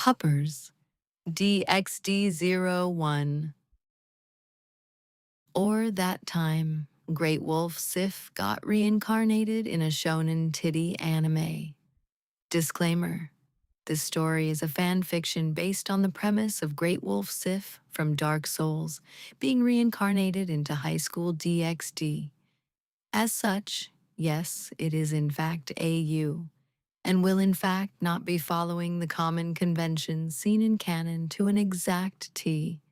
Puppers, DxD01. Or that time, Greatwolf Sif got reincarnated in a shonen titty anime. Disclaimer: this story is a fan fiction based on the premise of Greatwolf Sif from Dark Souls being reincarnated into high school DxD. As such, yes, it is in fact AU, and will in fact not be following the common conventions seen in canon to an exact T.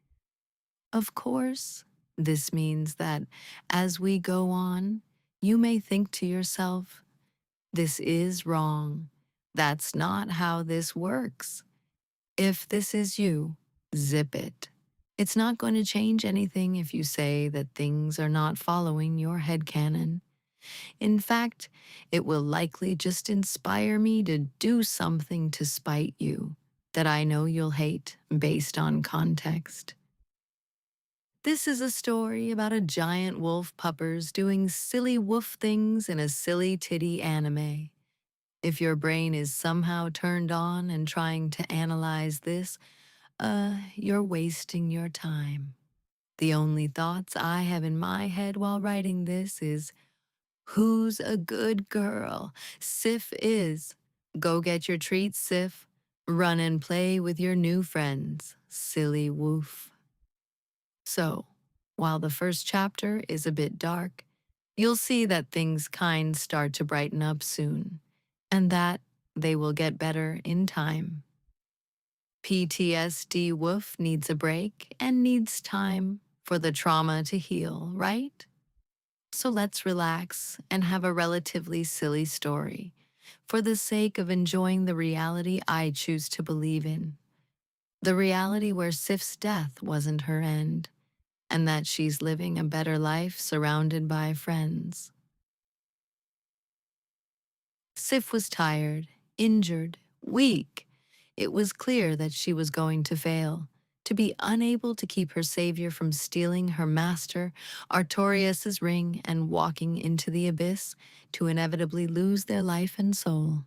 Of course, this means that as we go on, you may think to yourself, this is wrong. That's not how this works. If this is you, zip it. It's not going to change anything if you say that things are not following your headcanon. In fact, it will likely just inspire me to do something to spite you that I know you'll hate based on context. This is a story about a giant wolf puppers doing silly wolf things in a silly titty anime. If your brain is somehow turned on and trying to analyze this, you're wasting your time. The only thoughts I have in my head while writing this is, who's a good girl? Sif is. Go get your treats, Sif. Run and play with your new friends, silly woof. So, while the first chapter is a bit dark, you'll see that things kind start to brighten up soon, and that they will get better in time. PTSD Woof needs a break and needs time for the trauma to heal, right? So let's relax and have a relatively silly story for the sake of enjoying the reality I choose to believe in. The reality where Sif's death wasn't her end, and that she's living a better life surrounded by friends. Sif was tired, injured, weak. It was clear that she was going to fail, to be unable to keep her savior from stealing her master, Artorias's ring, and walking into the abyss to inevitably lose their life and soul.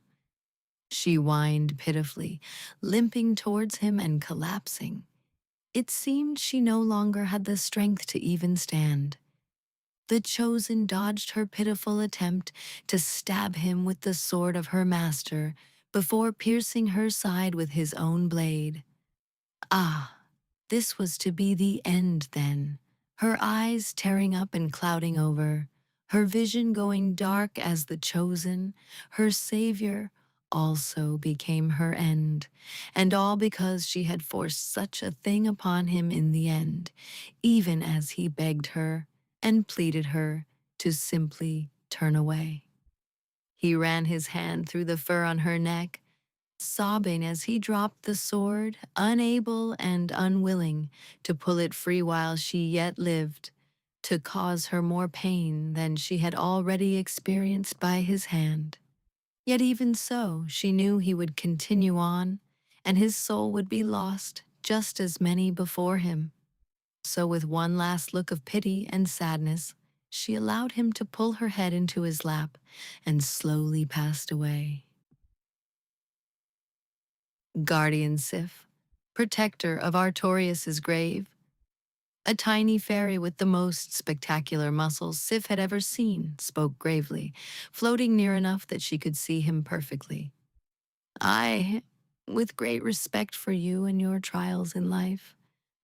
She whined pitifully, limping towards him and collapsing. It seemed she no longer had the strength to even stand. The Chosen dodged her pitiful attempt to stab him with the sword of her master before piercing her side with his own blade. Ah, this was to be the end then, her eyes tearing up and clouding over, her vision going dark as the Chosen, her savior, also became her end, and all because she had forced such a thing upon him in the end, even as he begged her and pleaded her to simply turn away. He ran his hand through the fur on her neck, sobbing as he dropped the sword, unable and unwilling to pull it free while she yet lived, to cause her more pain than she had already experienced by his hand. Yet even so, she knew he would continue on, and his soul would be lost just as many before him. So with one last look of pity and sadness, she allowed him to pull her head into his lap and slowly passed away. Guardian Sif, protector of Artorias's grave, a tiny fairy with the most spectacular muscles Sif had ever seen, spoke gravely, floating near enough that she could see him perfectly. I, with great respect for you and your trials in life,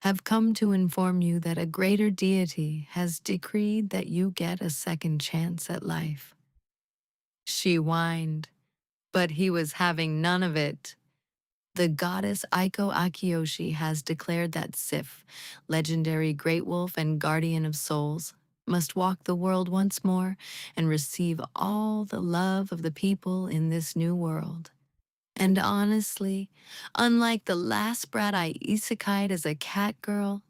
have come to inform you that a greater deity has decreed that you get a second chance at life. She whined, but he was having none of it. The goddess Aiko Akiyoshi has declared that Sif, legendary great wolf and guardian of souls, must walk the world once more and receive all the love of the people in this new world. And honestly, unlike the last brat I isekai'd as a cat girl,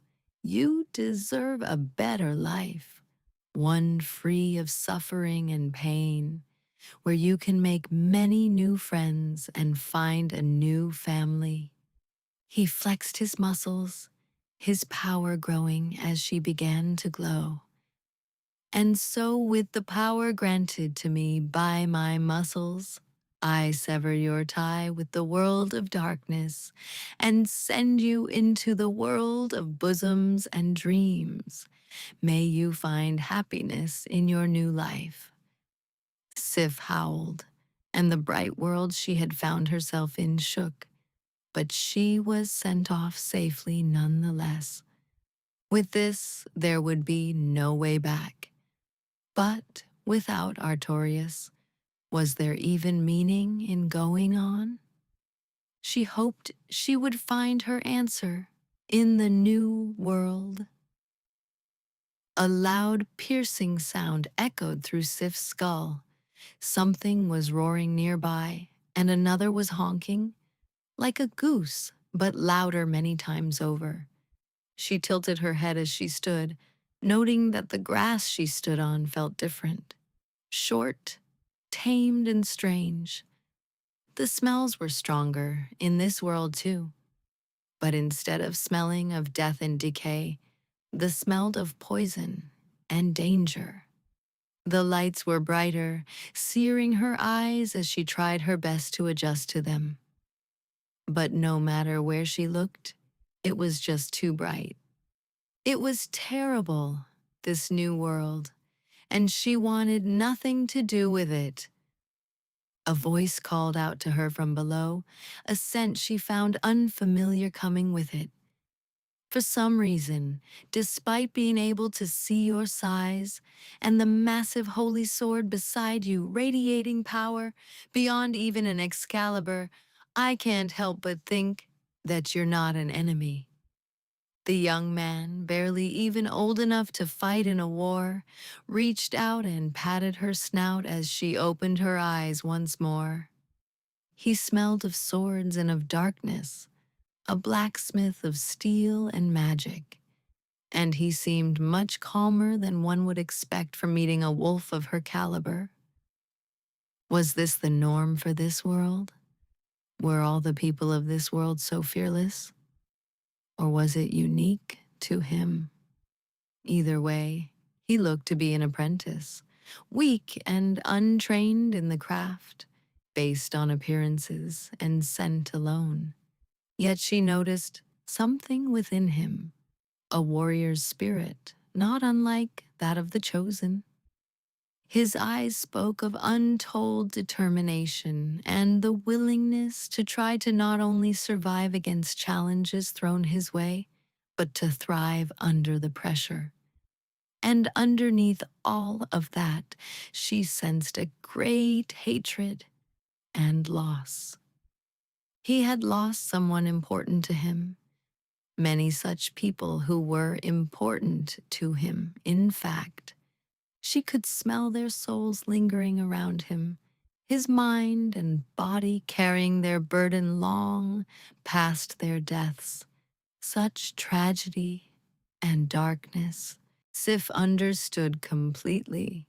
you deserve a better life, one free of suffering and pain, where you can make many new friends and find a new family. He flexed his muscles, his power growing as she began to glow. And so with the power granted to me by my muscles, I sever your tie with the world of darkness and send you into the world of bosoms and dreams. May you find happiness in your new life. Sif howled, and the bright world she had found herself in shook, but she was sent off safely nonetheless. With this, there would be no way back. But without Artorias, was there even meaning in going on? She hoped she would find her answer in the new world. A loud, piercing sound echoed through Sif's skull. Something was roaring nearby, and another was honking, like a goose, but louder many times over. She tilted her head as she stood, noting that the grass she stood on felt different. Short, tamed, and strange. The smells were stronger in this world too, but instead of smelling of death and decay, the smelled of poison and danger. The lights were brighter, searing her eyes as she tried her best to adjust to them. But no matter where she looked, it was just too bright. It was terrible, this new world, and she wanted nothing to do with it. A voice called out to her from below, a scent she found unfamiliar coming with it. For some reason, despite being able to see your size and the massive holy sword beside you radiating power beyond even an Excalibur, I can't help but think that you're not an enemy. The young man, barely even old enough to fight in a war, reached out and patted her snout as she opened her eyes once more. He smelled of swords and of darkness, a blacksmith of steel and magic, and he seemed much calmer than one would expect from meeting a wolf of her caliber. Was this the norm for this world? Were all the people of this world so fearless? Or was it unique to him? Either way, he looked to be an apprentice, weak and untrained in the craft, based on appearances and scent alone. Yet she noticed something within him, a warrior's spirit, not unlike that of the chosen. His eyes spoke of untold determination and the willingness to try to not only survive against challenges thrown his way, but to thrive under the pressure. And underneath all of that, she sensed a great hatred and loss. He had lost someone important to him, many such people who were important to him, in fact. She could smell their souls lingering around him, his mind and body carrying their burden long past their deaths. Such tragedy and darkness. Sif understood completely.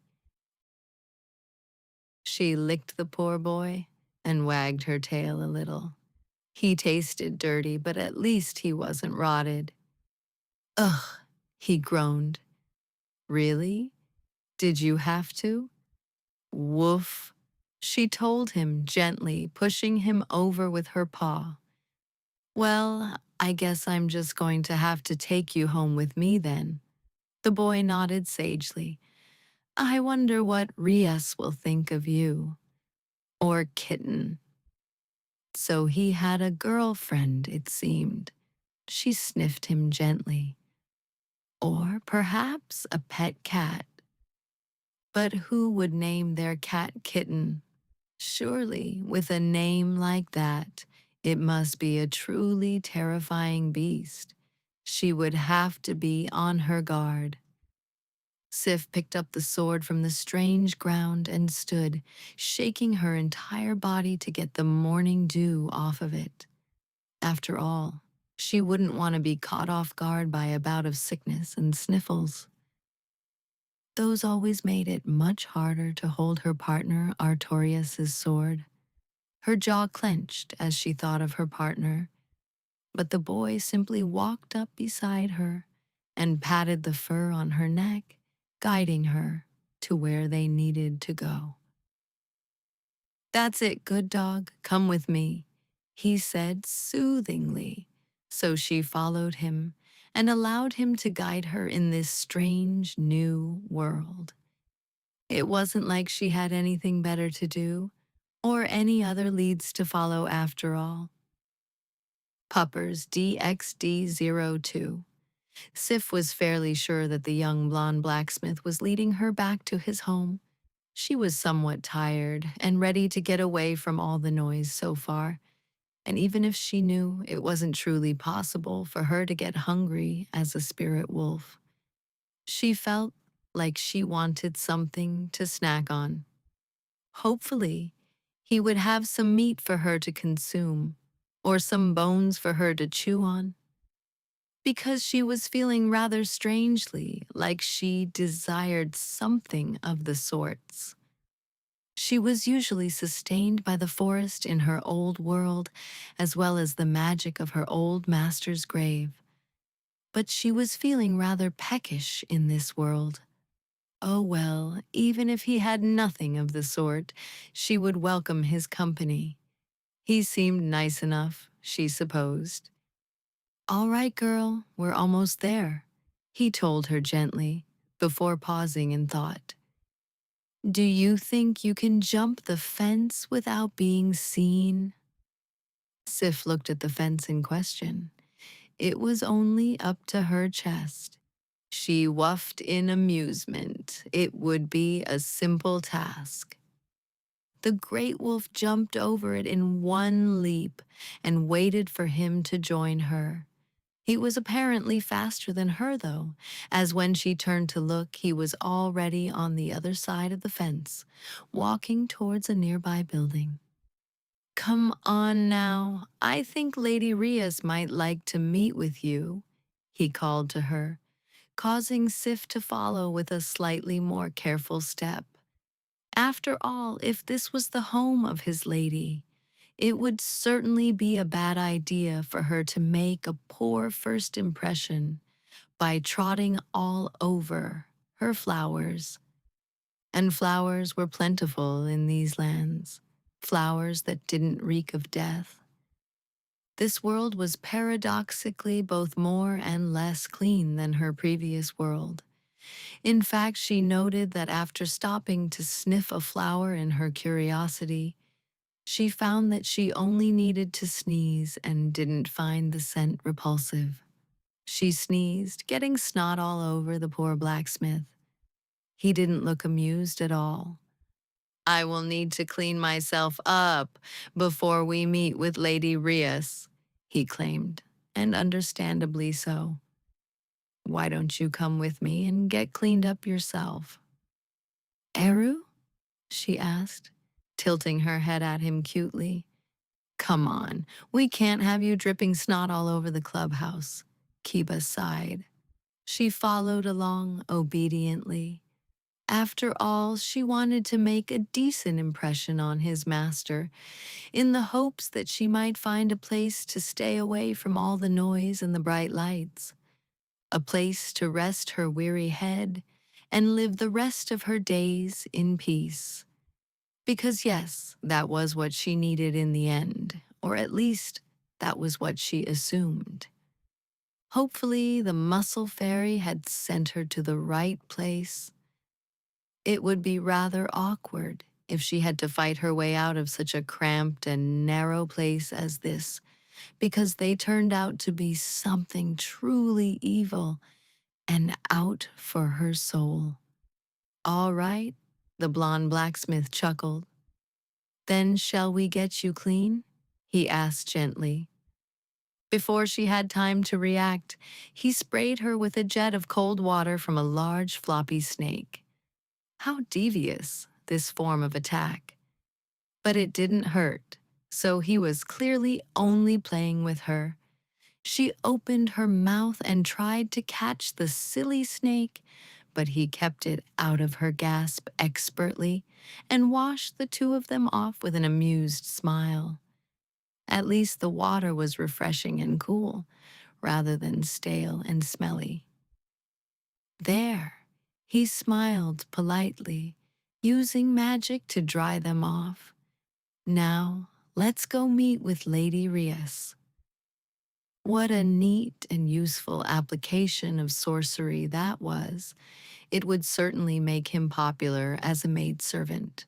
She licked the poor boy and wagged her tail a little. He tasted dirty, but at least he wasn't rotted. Ugh, he groaned. Really? Did you have to? Woof, she told him gently, pushing him over with her paw. Well, I guess I'm just going to have to take you home with me then. The boy nodded sagely. I wonder what Rias will think of you. Or Kitten. So he had a girlfriend, it seemed. She sniffed him gently. Or perhaps a pet cat. But who would name their cat Kitten? Surely, with a name like that, it must be a truly terrifying beast. She would have to be on her guard. Sif picked up the sword from the strange ground and stood, shaking her entire body to get the morning dew off of it. After all, she wouldn't want to be caught off guard by a bout of sickness and sniffles. Those always made it much harder to hold her partner Artorias' sword. Her jaw clenched as she thought of her partner, but the boy simply walked up beside her and patted the fur on her neck, guiding her to where they needed to go. That's it, good dog, come with me, he said soothingly. So she followed him and allowed him to guide her in this strange new world. It wasn't like she had anything better to do, or any other leads to follow after all. Puppers DxD02. Sif was fairly sure that the young blonde blacksmith was leading her back to his home. She was somewhat tired and ready to get away from all the noise so far, and even if she knew it wasn't truly possible for her to get hungry as a spirit wolf, she felt like she wanted something to snack on. Hopefully, he would have some meat for her to consume, or some bones for her to chew on, because she was feeling rather strangely like she desired something of the sorts. She was usually sustained by the forest in her old world, as well as the magic of her old master's grave. But she was feeling rather peckish in this world. Oh well, even if he had nothing of the sort, she would welcome his company. He seemed nice enough, she supposed. All right, girl, we're almost there, he told her gently, before pausing in thought. Do you think you can jump the fence without being seen? Sif looked at the fence in question. It was only up to her chest. She whuffed in amusement. It would be a simple task. The great wolf jumped over it in one leap and waited for him to join her. He was apparently faster than her, though, as when she turned to look, he was already on the other side of the fence, walking towards a nearby building. Come on now, I think Lady Rias might like to meet with you, he called to her, causing Sif to follow with a slightly more careful step. After all, if this was the home of his lady, it would certainly be a bad idea for her to make a poor first impression by trotting all over her flowers. And flowers were plentiful in these lands, flowers that didn't reek of death. This world was paradoxically both more and less clean than her previous world. In fact, she noted that after stopping to sniff a flower in her curiosity, she found that she only needed to sneeze and didn't find the scent repulsive. She sneezed, getting snot all over the poor blacksmith. He didn't look amused at all. I will need to clean myself up before we meet with Lady Rias, he claimed, and understandably so. Why don't you come with me and get cleaned up yourself? Eru? She asked, tilting her head at him cutely. Come on, we can't have you dripping snot all over the clubhouse. Kiba sighed. She followed along obediently. After all, she wanted to make a decent impression on his master, in the hopes that she might find a place to stay away from all the noise and the bright lights, a place to rest her weary head and live the rest of her days in peace. Because yes, that was what she needed in the end, or at least that was what she assumed. Hopefully, the muscle fairy had sent her to the right place. It would be rather awkward if she had to fight her way out of such a cramped and narrow place as this, because they turned out to be something truly evil and out for her soul. All right, the blonde blacksmith chuckled. Then shall we get you clean? He asked gently. Before she had time to react, he sprayed her with a jet of cold water from a large floppy snake. How devious, this form of attack. But it didn't hurt, so he was clearly only playing with her. She opened her mouth and tried to catch the silly snake, but he kept it out of her gasp expertly and washed the two of them off with an amused smile. At least the water was refreshing and cool, rather than stale and smelly. There, he smiled politely, using magic to dry them off. Now, let's go meet with Lady Rias. What a neat and useful application of sorcery that was. It would certainly make him popular as a maidservant.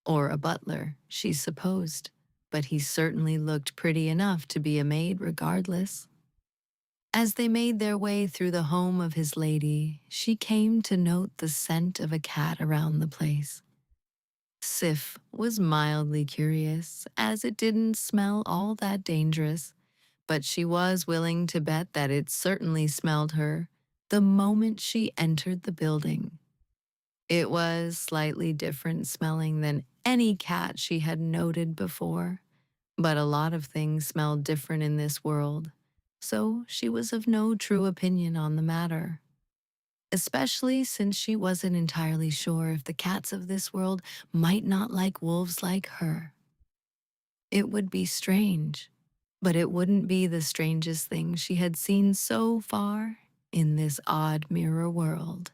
Or a butler, she supposed. But he certainly looked pretty enough to be a maid regardless. As they made their way through the home of his lady, she came to note the scent of a cat around the place. Sif was mildly curious, as it didn't smell all that dangerous, but she was willing to bet that it certainly smelled her the moment she entered the building. It was slightly different smelling than any cat she had noted before, but a lot of things smelled different in this world, so she was of no true opinion on the matter, especially since she wasn't entirely sure if the cats of this world might not like wolves like her. It would be strange, but it wouldn't be the strangest thing she had seen so far in this odd mirror world.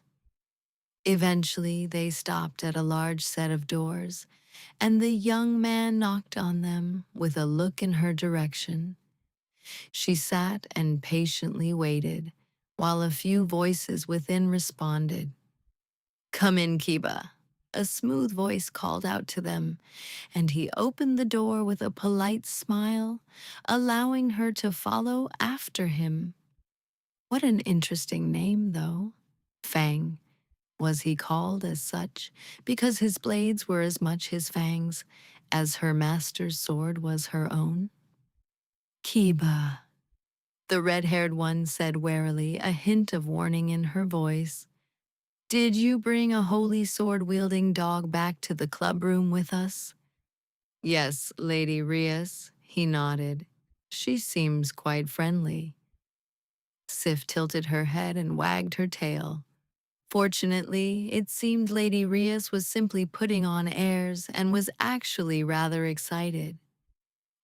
Eventually, they stopped at a large set of doors, and the young man knocked on them with a look in her direction. She sat and patiently waited, while a few voices within responded. "Come in, Kiba." A smooth voice called out to them, and he opened the door with a polite smile, allowing her to follow after him. What an interesting name, though. Fang. Was he called as such because his blades were as much his fangs as her master's sword was her own? Kiba, the red-haired one said warily, a hint of warning in her voice. Did you bring a holy sword-wielding dog back to the clubroom with us? Yes, Lady Rias, he nodded. She seems quite friendly. Sif tilted her head and wagged her tail. Fortunately, it seemed Lady Rias was simply putting on airs and was actually rather excited.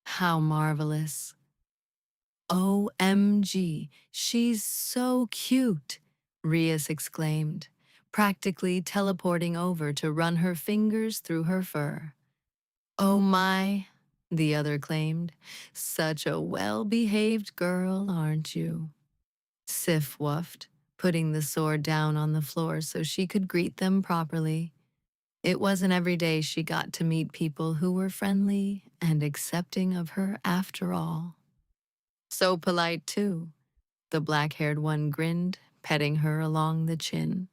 How marvelous. OMG, she's so cute, Rias exclaimed, practically teleporting over to run her fingers through her fur. Oh my, the other claimed, such a well-behaved girl, aren't you? Sif woofed, putting the sword down on the floor so she could greet them properly. It wasn't every day she got to meet people who were friendly and accepting of her after all. So polite, too, the black-haired one grinned, petting her along the chin.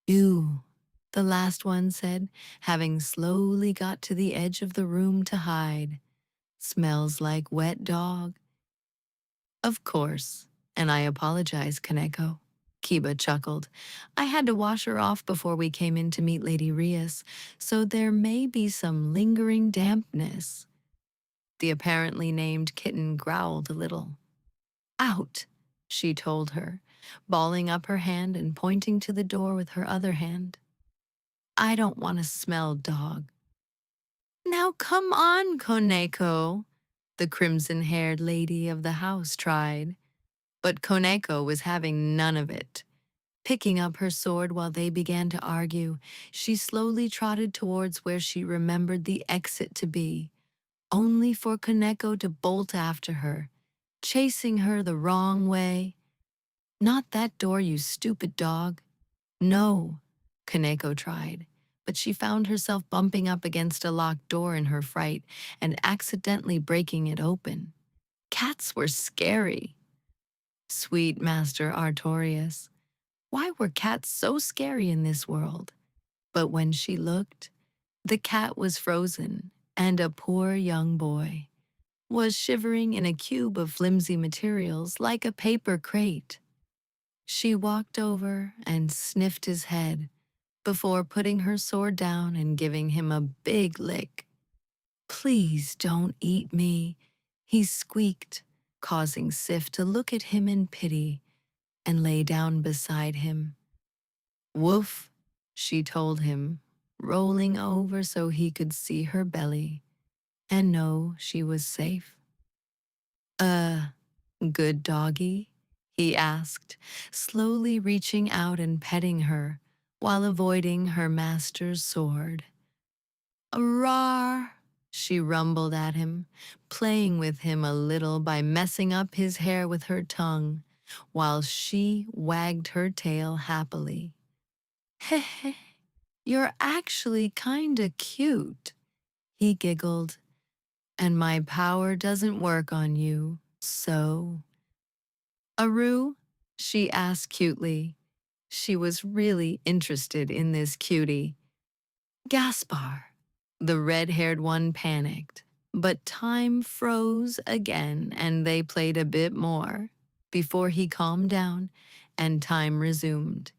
Ew, the last one said, having slowly got to the edge of the room to hide. Smells like wet dog. Of course, and I apologize, Kaneko. Kiba chuckled. I had to wash her off before we came in to meet Lady Rias, so there may be some lingering dampness. The apparently named kitten growled a little. Out, she told her, balling up her hand and pointing to the door with her other hand. I don't want to smell dog. Now come on, Koneko, the crimson-haired lady of the house tried. But Koneko was having none of it. Picking up her sword while they began to argue, she slowly trotted towards where she remembered the exit to be, only for Koneko to bolt after her, chasing her the wrong way. Not that door, you stupid dog. No, Koneko tried, but she found herself bumping up against a locked door in her fright and accidentally breaking it open. Cats were scary. Sweet Master Artorius, why were cats so scary in this world? But when she looked, the cat was frozen, and a poor young boy was shivering in a cube of flimsy materials like a paper crate. She walked over and sniffed his head before putting her sword down and giving him a big lick. Please don't eat me, he squeaked, causing Sif to look at him in pity and lay down beside him. Woof, she told him, rolling over so he could see her belly and know she was safe. Good doggy? He asked, slowly reaching out and petting her while avoiding her master's sword. Rawr, She rumbled at him, playing with him a little by messing up his hair with her tongue, while she wagged her tail happily. Heh heh, you're actually kinda cute, he giggled, and my power doesn't work on you, so. Aru? She asked cutely. She was really interested in this cutie. Gaspar. The red-haired one panicked, but time froze again and they played a bit more before he calmed down and time resumed.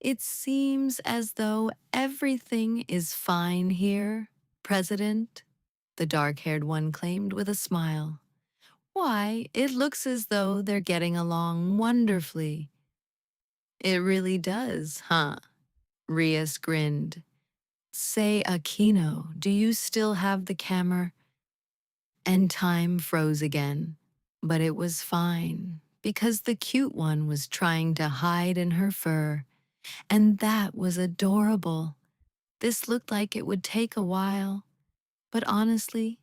It seems as though everything is fine here, President, the dark-haired one claimed with a smile. Why, it looks as though they're getting along wonderfully. It really does, huh? Rias grinned. Say, Aquino, do you still have the camera? And time froze again. But it was fine, because the cute one was trying to hide in her fur, and that was adorable. This looked like it would take a while, but honestly,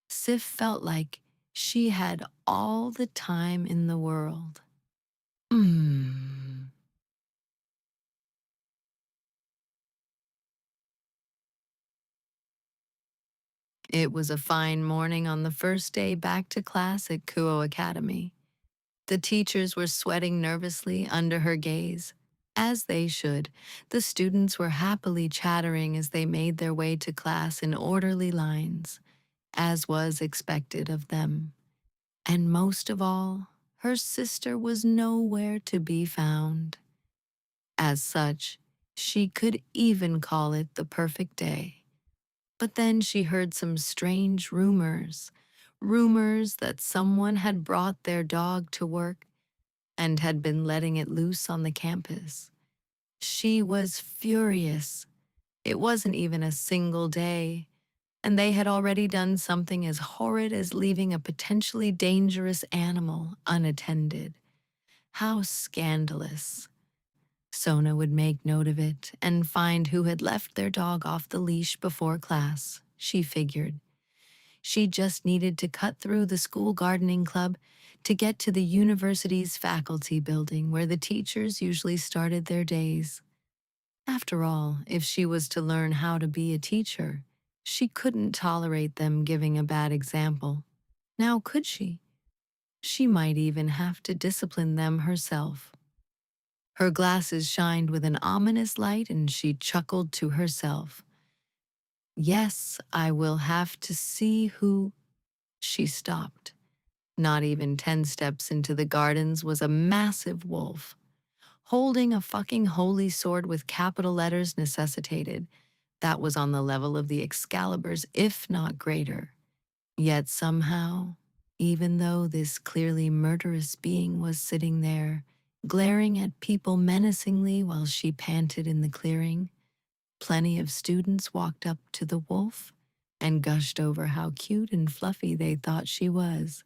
Sif felt like she had all the time in the world. Mm. It was a fine morning on the first day back to class at Kuo Academy. The teachers were sweating nervously under her gaze. As they should, the students were happily chattering as they made their way to class in orderly lines, as was expected of them. And most of all, her sister was nowhere to be found. As such, she could even call it the perfect day. But then she heard some strange rumors that someone had brought their dog to work and had been letting it loose on the campus. She was furious. It wasn't even a single day, and they had already done something as horrid as leaving a potentially dangerous animal unattended. How scandalous. Sona would make note of it and find who had left their dog off the leash before class, she figured. She just needed to cut through the school gardening club to get to the university's faculty building where the teachers usually started their days. After all, if she was to learn how to be a teacher, she couldn't tolerate them giving a bad example. Now could she? She might even have to discipline them herself. Her glasses shined with an ominous light and she chuckled to herself. Yes, I will have to see who. She stopped. Not even 10 steps into the gardens was a massive wolf. Holding a fucking holy sword with capital letters necessitated. That was on the level of the Excaliburs, if not greater. Yet somehow, even though this clearly murderous being was sitting there, glaring at people menacingly while she panted in the clearing, plenty of students walked up to the wolf and gushed over how cute and fluffy they thought she was,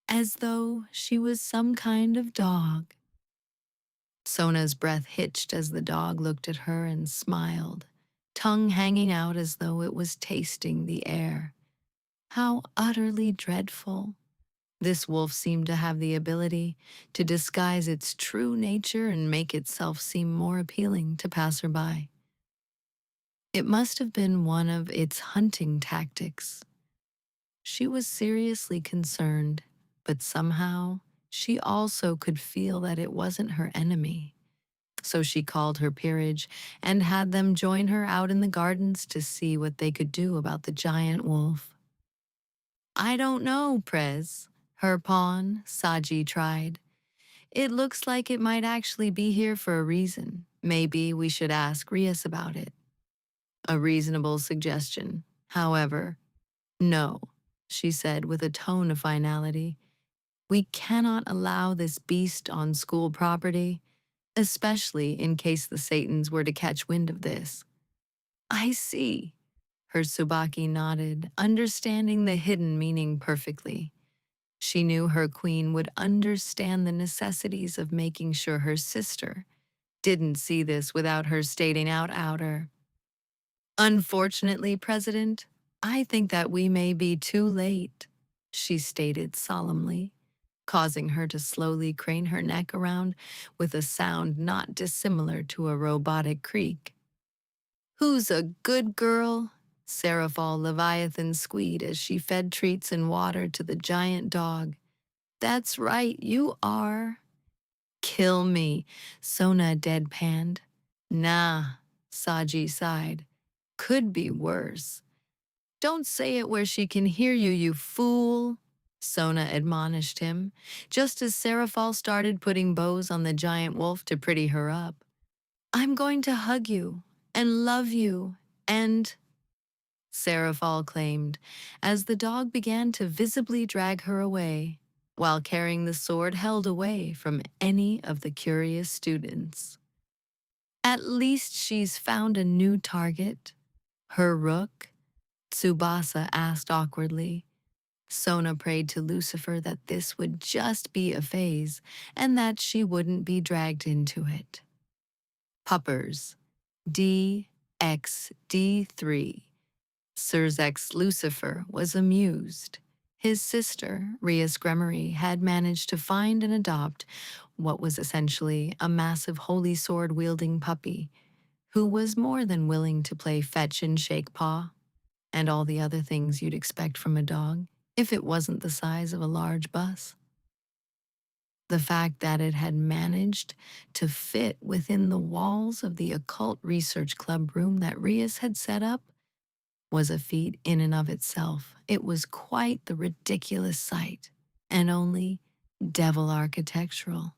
as though she was some kind of dog. Sona's breath hitched as the dog looked at her and smiled, tongue hanging out as though it was tasting the air. How utterly dreadful. This wolf seemed to have the ability to disguise its true nature and make itself seem more appealing to passerby. It must have been one of its hunting tactics. She was seriously concerned, but somehow she also could feel that it wasn't her enemy. So she called her peerage and had them join her out in the gardens to see what they could do about the giant wolf. I don't know, Prez, her pawn, Saji tried. It looks like it might actually be here for a reason. Maybe we should ask Rias about it. A reasonable suggestion. However, no, she said with a tone of finality. We cannot allow this beast on school property, especially in case the Satans were to catch wind of this. I see. Her Tsubaki nodded, understanding the hidden meaning perfectly. She knew her queen would understand the necessities of making sure her sister didn't see this without her stating out outer. Unfortunately, President, I think that we may be too late, she stated solemnly, causing her to slowly crane her neck around with a sound not dissimilar to a robotic creak. Who's a good girl? Seraphal Leviathan squeaked as she fed treats and water to the giant dog. That's right, you are. Kill me, Sona deadpanned. Nah, Saji sighed. Could be worse. Don't say it where she can hear you, you fool, Sona admonished him, just as Seraphal started putting bows on the giant wolf to pretty her up. I'm going to hug you and love you and, Seraphal claimed, as the dog began to visibly drag her away, while carrying the sword held away from any of the curious students. At least she's found a new target. Her rook? Tsubasa asked awkwardly. Sona prayed to Lucifer that this would just be a phase and that she wouldn't be dragged into it. Puppers. DxD3. Sirzex Lucifer was amused. His sister, Rias Gremory, had managed to find and adopt what was essentially a massive holy sword-wielding puppy, who was more than willing to play fetch and shake paw, and all the other things you'd expect from a dog, if it wasn't the size of a large bus. The fact that it had managed to fit within the walls of the occult research club room that Rias had set up was a feat in and of itself. It was quite the ridiculous sight, and only devil architectural.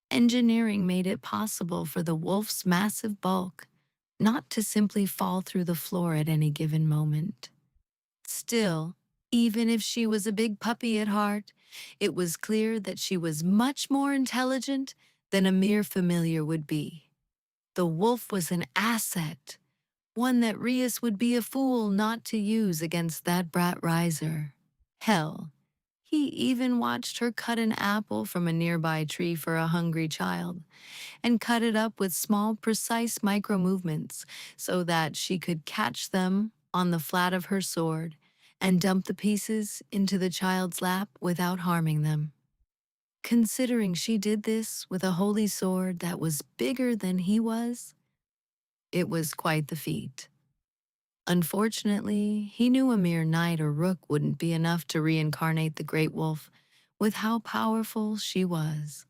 Engineering made it possible for the wolf's massive bulk not to simply fall through the floor at any given moment. Still, even if she was a big puppy at heart, it was clear that she was much more intelligent than a mere familiar would be. The wolf was an asset, one that Rias would be a fool not to use against that brat riser. Hell, he even watched her cut an apple from a nearby tree for a hungry child, and cut it up with small, precise micro-movements so that she could catch them on the flat of her sword and dump the pieces into the child's lap without harming them. Considering she did this with a holy sword that was bigger than he was, it was quite the feat. Unfortunately, he knew a mere knight or rook wouldn't be enough to reincarnate the Great Wolf with how powerful she was.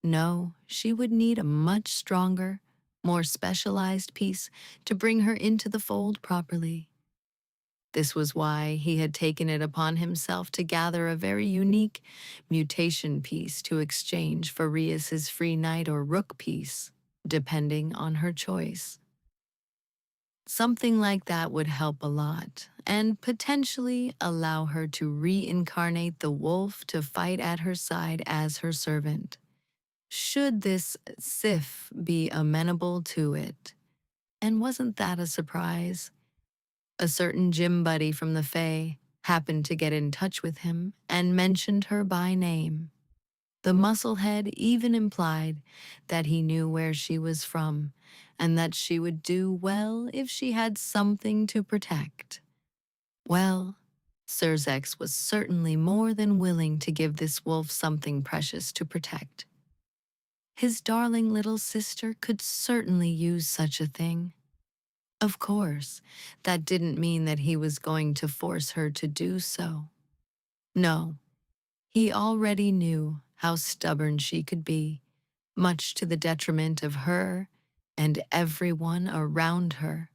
No, she would need a much stronger, more specialized piece to bring her into the fold properly. This was why he had taken it upon himself to gather a very unique mutation piece to exchange for Rias's free knight or rook piece, depending on her choice. Something like that would help a lot, and potentially allow her to reincarnate the wolf to fight at her side as her servant. Should this Sif be amenable to it? And wasn't that a surprise? A certain gym buddy from the Fae happened to get in touch with him and mentioned her by name. The musclehead even implied that he knew where she was from and that she would do well if she had something to protect. Well, Sirzex was certainly more than willing to give this wolf something precious to protect. His darling little sister could certainly use such a thing. Of course, that didn't mean that he was going to force her to do so. No, he already knew how stubborn she could be, much to the detriment of her and everyone around her.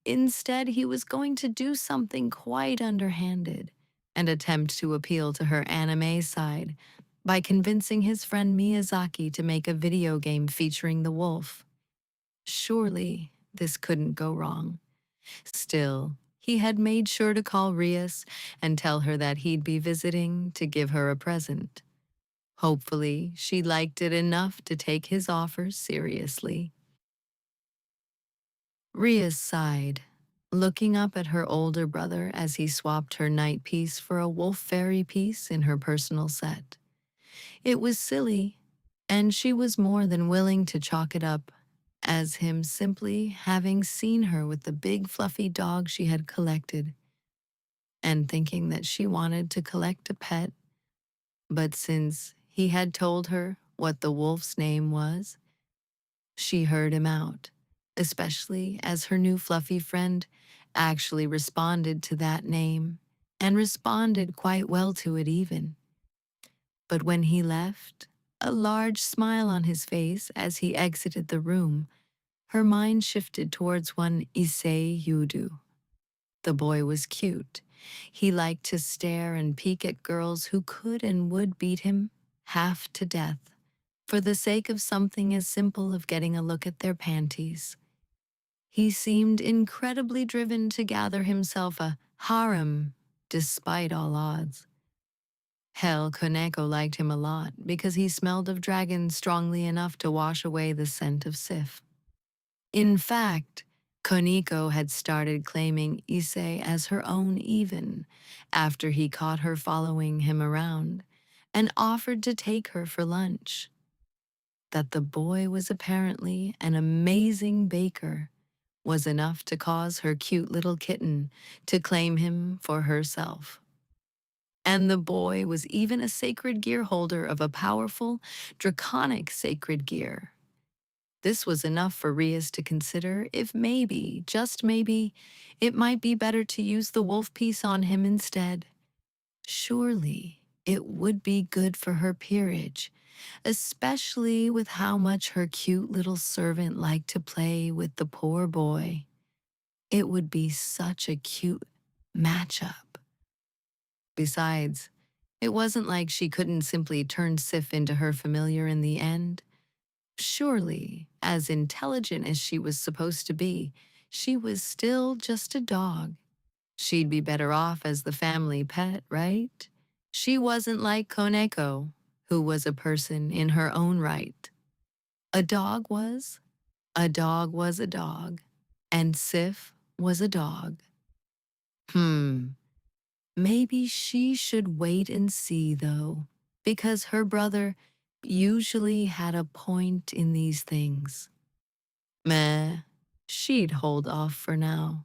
Instead, he was going to do something quite underhanded and attempt to appeal to her anime side by convincing his friend Miyazaki to make a video game featuring the wolf. Surely, this couldn't go wrong. Still, he had made sure to call Rias and tell her that he'd be visiting to give her a present. Hopefully, she liked it enough to take his offers seriously. Rias sighed, looking up at her older brother as he swapped her night piece for a wolf fairy piece in her personal set. It was silly, and she was more than willing to chalk it up as him simply having seen her with the big fluffy dog she had collected and thinking that she wanted to collect a pet. But since he had told her what the wolf's name was, she heard him out, especially as her new fluffy friend actually responded to that name, and responded quite well to it even. But when he left, a large smile on his face as he exited the room, her mind shifted towards one Issei Yudu. The boy was cute. He liked to stare and peek at girls who could and would beat him half to death for the sake of something as simple as getting a look at their panties. He seemed incredibly driven to gather himself a harem despite all odds. Hell, Koneko liked him a lot because he smelled of dragons strongly enough to wash away the scent of Sif. In fact, Koneko had started claiming Issei as her own even after he caught her following him around and offered to take her for lunch. That the boy was apparently an amazing baker was enough to cause her cute little kitten to claim him for herself. And the boy was even a sacred gear holder of a powerful, draconic sacred gear. This was enough for Rias to consider if maybe, just maybe, it might be better to use the wolf piece on him instead. Surely it would be good for her peerage, especially with how much her cute little servant liked to play with the poor boy. It would be such a cute matchup. Besides, it wasn't like she couldn't simply turn Sif into her familiar in the end. Surely, as intelligent as she was supposed to be, she was still just a dog. She'd be better off as the family pet, right? She wasn't like Koneko, who was a person in her own right. A dog was. A dog was a dog. And Sif was a dog. Maybe she should wait and see, though, because her brother usually had a point in these things. Meh, she'd hold off for now.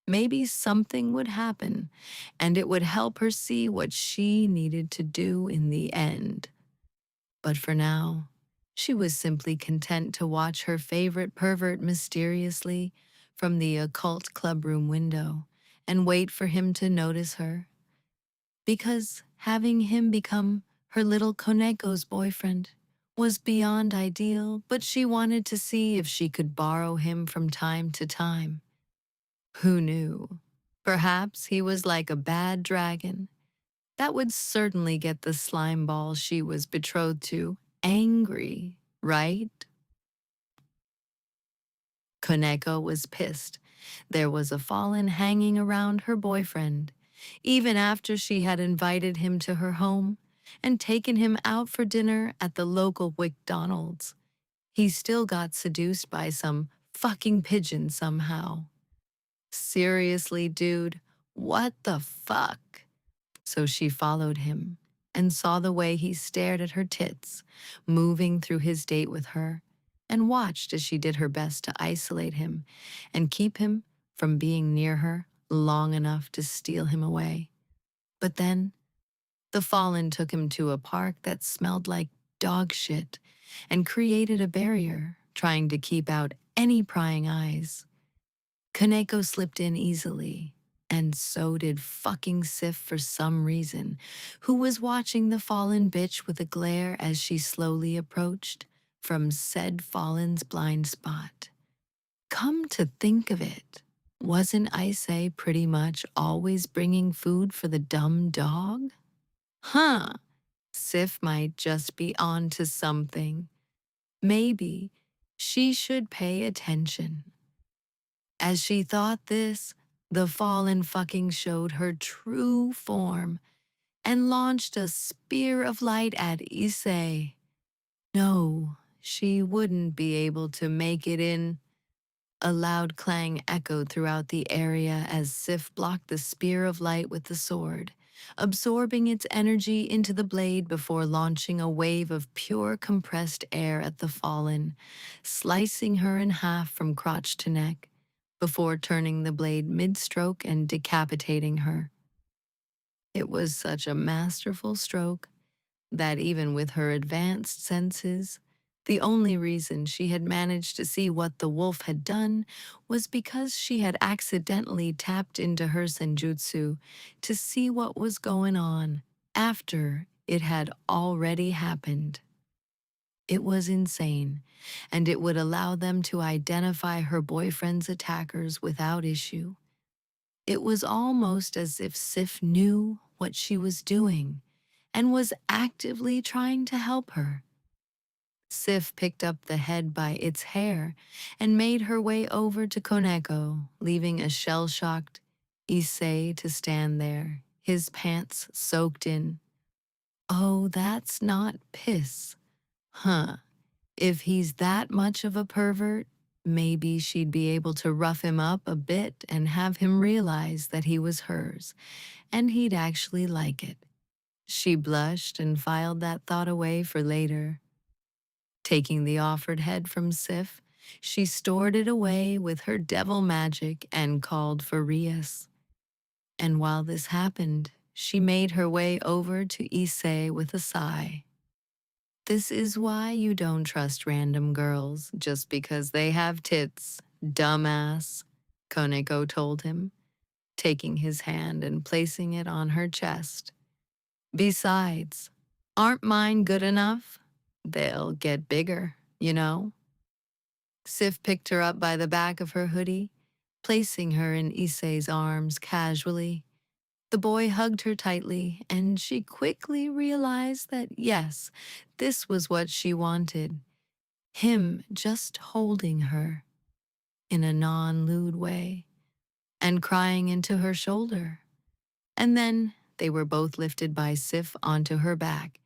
Maybe something would happen, and it would help her see what she needed to do in the end. But for now, she was simply content to watch her favorite pervert mysteriously from the occult clubroom window and wait for him to notice her. Because having him become her little Koneko's boyfriend was beyond ideal, but she wanted to see if she could borrow him from time to time. Who knew? Perhaps he was like a bad dragon. That would certainly get the slime ball she was betrothed to angry, right? Koneko was pissed. There was a fallen hanging around her boyfriend, even after she had invited him to her home and taken him out for dinner at the local McDonald's. He still got seduced by some fucking pigeon somehow. Seriously, dude, what the fuck? So she followed him and saw the way he stared at her tits, moving through his date with her, and watched as she did her best to isolate him and keep him from being near her long enough to steal him away. But then, the Fallen took him to a park that smelled like dog shit and created a barrier, trying to keep out any prying eyes. Kaneko slipped in easily, and so did fucking Sif for some reason, who was watching the fallen bitch with a glare as she slowly approached from said fallen's blind spot. Come to think of it, wasn't Issei pretty much always bringing food for the dumb dog? Huh, Sif might just be on to something. Maybe she should pay attention. As she thought this, the fallen fucking showed her true form and launched a spear of light at Issei. No, she wouldn't be able to make it in. A loud clang echoed throughout the area as Sif blocked the spear of light with the sword, absorbing its energy into the blade before launching a wave of pure compressed air at the fallen, slicing her in half from crotch to neck, before turning the blade mid-stroke and decapitating her. It was such a masterful stroke that even with her advanced senses, the only reason she had managed to see what the wolf had done was because she had accidentally tapped into her senjutsu to see what was going on after it had already happened. It was insane, and it would allow them to identify her boyfriend's attackers without issue. It was almost as if Sif knew what she was doing and was actively trying to help her. Sif picked up the head by its hair and made her way over to Koneko, leaving a shell-shocked Issei to stand there, his pants soaked in. Oh, that's not piss. Huh. If he's that much of a pervert, maybe she'd be able to rough him up a bit and have him realize that he was hers, and he'd actually like it. She blushed and filed that thought away for later. Taking the offered head from Sif, she stored it away with her devil magic and called for Rias. And while this happened, she made her way over to Issei with a sigh. This is why you don't trust random girls just because they have tits, dumbass, Koneko told him, taking his hand and placing it on her chest. Besides, aren't mine good enough? They'll get bigger, you know? Sif picked her up by the back of her hoodie, placing her in Issei's arms casually. The boy hugged her tightly, and she quickly realized that yes, this was what she wanted. Him just holding her in a non-lewd way and crying into her shoulder. And then they were both lifted by Sif onto her back.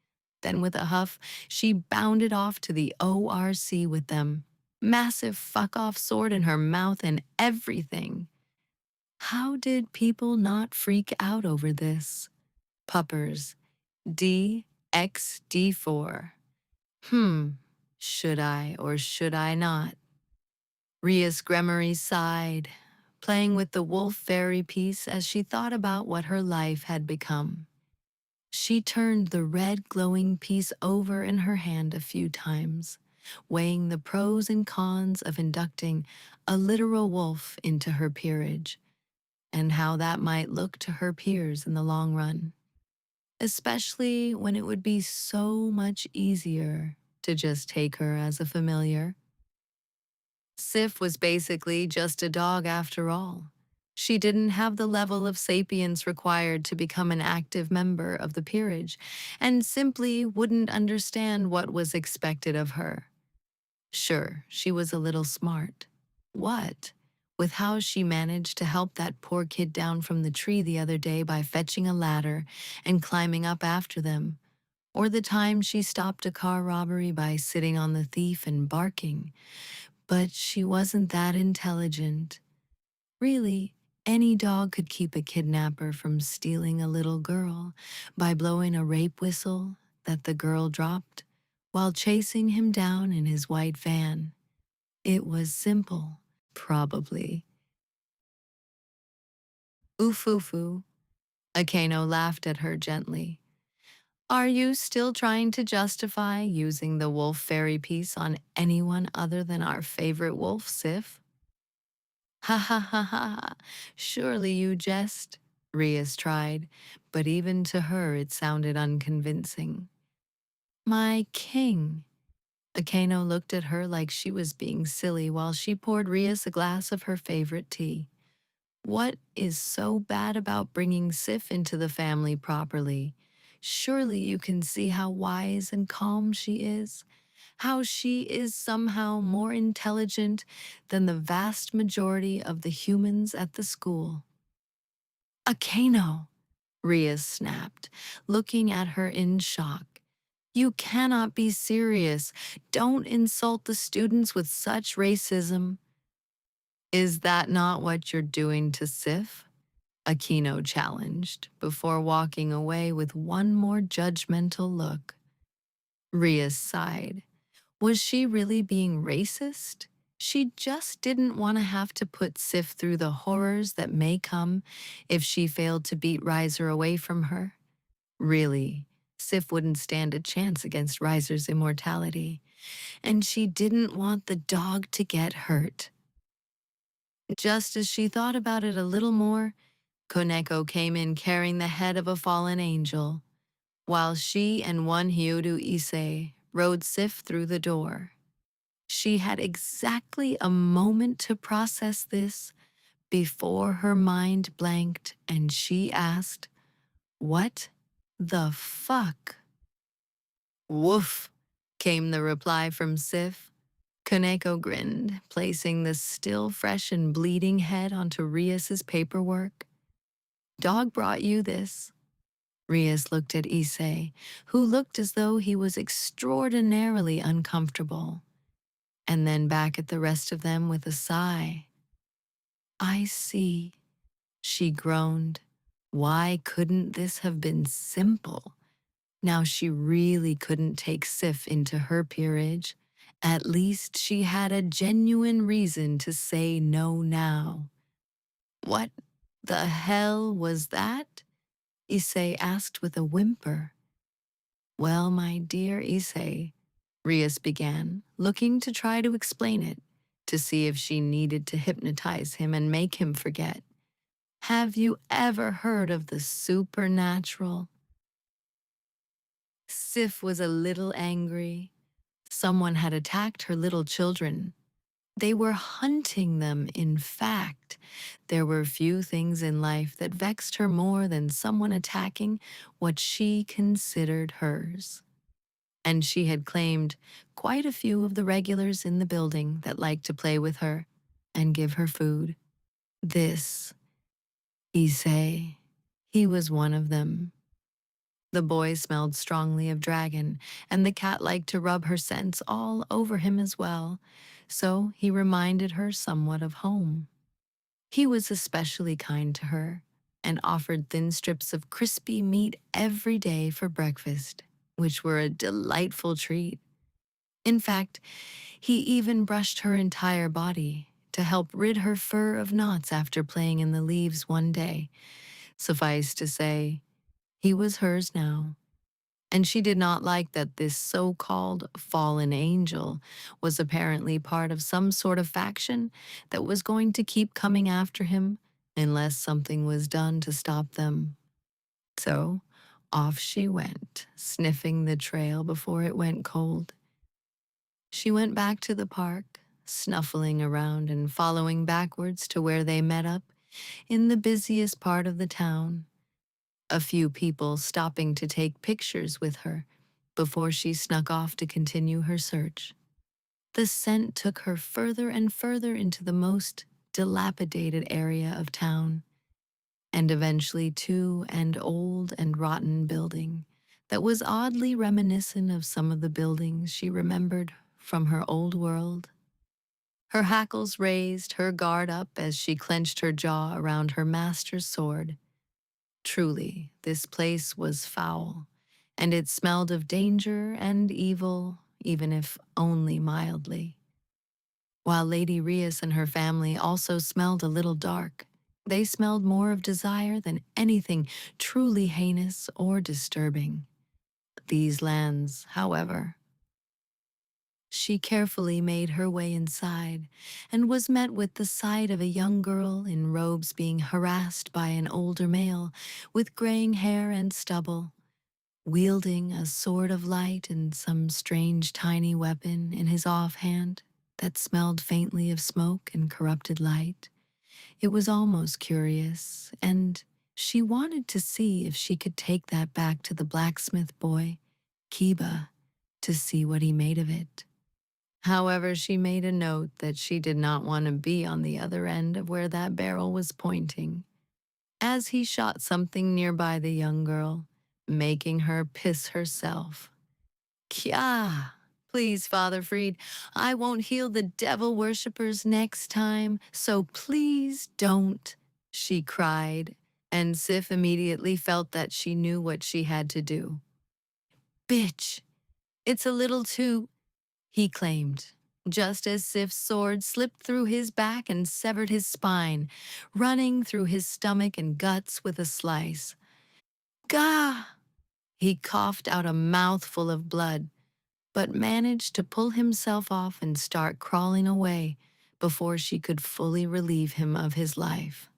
Then with a huff, she bounded off to the ORC with them. Massive fuck-off sword in her mouth and everything. How did people not freak out over this? Puppers. DxD4. Hmm. Should I or should I not? Rias Gremory sighed, playing with the wolf fairy piece as she thought about what her life had become. She turned the red glowing piece over in her hand a few times, weighing the pros and cons of inducting a literal wolf into her peerage, and how that might look to her peers in the long run, especially when it would be so much easier to just take her as a familiar. Sif was basically just a dog after all. She didn't have the level of sapience required to become an active member of the peerage, and simply wouldn't understand what was expected of her. Sure, she was a little smart. What? With how she managed to help that poor kid down from the tree the other day by fetching a ladder and climbing up after them, or the time she stopped a car robbery by sitting on the thief and barking. But she wasn't that intelligent. Really, any dog could keep a kidnapper from stealing a little girl by blowing a rape whistle that the girl dropped while chasing him down in his white van. It was simple, probably. Oofufu. Akeno laughed at her gently. Are you still trying to justify using the wolf fairy piece on anyone other than our favorite wolf, Sif? Ha ha ha ha, surely you jest, Rias tried, but even to her it sounded unconvincing. My king. Akeno looked at her like she was being silly while she poured Rias a glass of her favorite tea. What is so bad about bringing Sif into the family properly? Surely you can see how wise and calm she is, how she is somehow more intelligent than the vast majority of the humans at the school. Akeno, Ria snapped, looking at her in shock. You cannot be serious. Don't insult the students with such racism. Is that not what you're doing to Sif? Aquino challenged before walking away with one more judgmental look. Rhea sighed. Was she really being racist? She just didn't want to have to put Sif through the horrors that may come if she failed to beat Riser away from her. Really, Sif wouldn't stand a chance against Riser's immortality, and she didn't want the dog to get hurt. Just as she thought about it a little more, Koneko came in carrying the head of a fallen angel, while she and one Hyodu Issei rode Sif through the door. She had exactly a moment to process this before her mind blanked and she asked, "What the fuck?" "Woof," came the reply from Sif. Kaneko grinned, placing the still fresh and bleeding head onto Rias's paperwork. "Dog brought you this." Rias looked at Issei, who looked as though he was extraordinarily uncomfortable, and then back at the rest of them with a sigh. "I see," she groaned. Why couldn't this have been simple? Now she really couldn't take Sif into her peerage. At least she had a genuine reason to say no now. "What the hell was that?" Issei asked with a whimper. "Well, my dear Issei," Rias began, looking to try to explain it, to see if she needed to hypnotize him and make him forget. "Have you ever heard of the supernatural?" Sif was a little angry. Someone had attacked her little children. They were hunting them, in fact. There were few things in life that vexed her more than someone attacking what she considered hers. And she had claimed quite a few of the regulars in the building that liked to play with her and give her food. This, Issei, he was one of them. The boy smelled strongly of dragon, and the cat liked to rub her scents all over him as well, so he reminded her somewhat of home. He was especially kind to her, and offered thin strips of crispy meat every day for breakfast, which were a delightful treat. In fact, he even brushed her entire body to help rid her fur of knots after playing in the leaves one day. Suffice to say, he was hers now, and she did not like that this so-called fallen angel was apparently part of some sort of faction that was going to keep coming after him unless something was done to stop them. So off she went, sniffing the trail before it went cold. She went back to the park, snuffling around and following backwards to where they met up in the busiest part of the town. A few people stopping to take pictures with her before she snuck off to continue her search. The scent took her further and further into the most dilapidated area of town, and eventually to an old and rotten building that was oddly reminiscent of some of the buildings she remembered from her old world. Her hackles raised, her guard up as she clenched her jaw around her master's sword. Truly, this place was foul, and it smelled of danger and evil, even if only mildly. While Lady Rias and her family also smelled a little dark, they smelled more of desire than anything truly heinous or disturbing. These lands, however. She carefully made her way inside and was met with the sight of a young girl in robes being harassed by an older male with graying hair and stubble, wielding a sword of light and some strange tiny weapon in his offhand that smelled faintly of smoke and corrupted light. It was almost curious, and she wanted to see if she could take that back to the blacksmith boy, Kiba, to see what he made of it. However, she made a note that she did not want to be on the other end of where that barrel was pointing, as he shot something nearby the young girl, making her piss herself. "Kya! Please, Father Fried, I won't heal the devil worshippers next time, so please don't," she cried. and Sif immediately felt that she knew what she had to do. Bitch, it's a little too, he claimed, just as Sif's sword slipped through his back and severed his spine, running through his stomach and guts with a slice. Gah! He coughed out a mouthful of blood, but managed to pull himself off and start crawling away before she could fully relieve him of his life.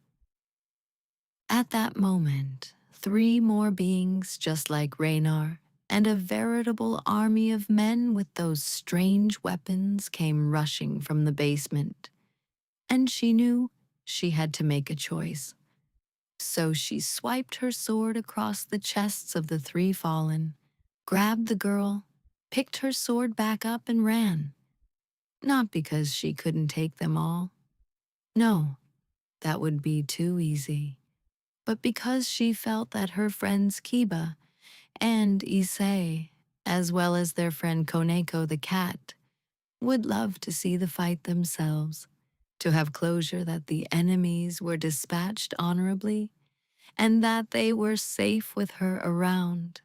At that moment, 3 more beings just like Raynar and a veritable army of men with those strange weapons came rushing from the basement. And she knew she had to make a choice. So she swiped her sword across the chests of the 3 fallen, grabbed the girl, picked her sword back up and ran. Not because she couldn't take them all. No, that would be too easy. But because she felt that her friends Kiba and Issei, as well as their friend Koneko the cat, would love to see the fight themselves, to have closure that the enemies were dispatched honorably, and that they were safe with her around.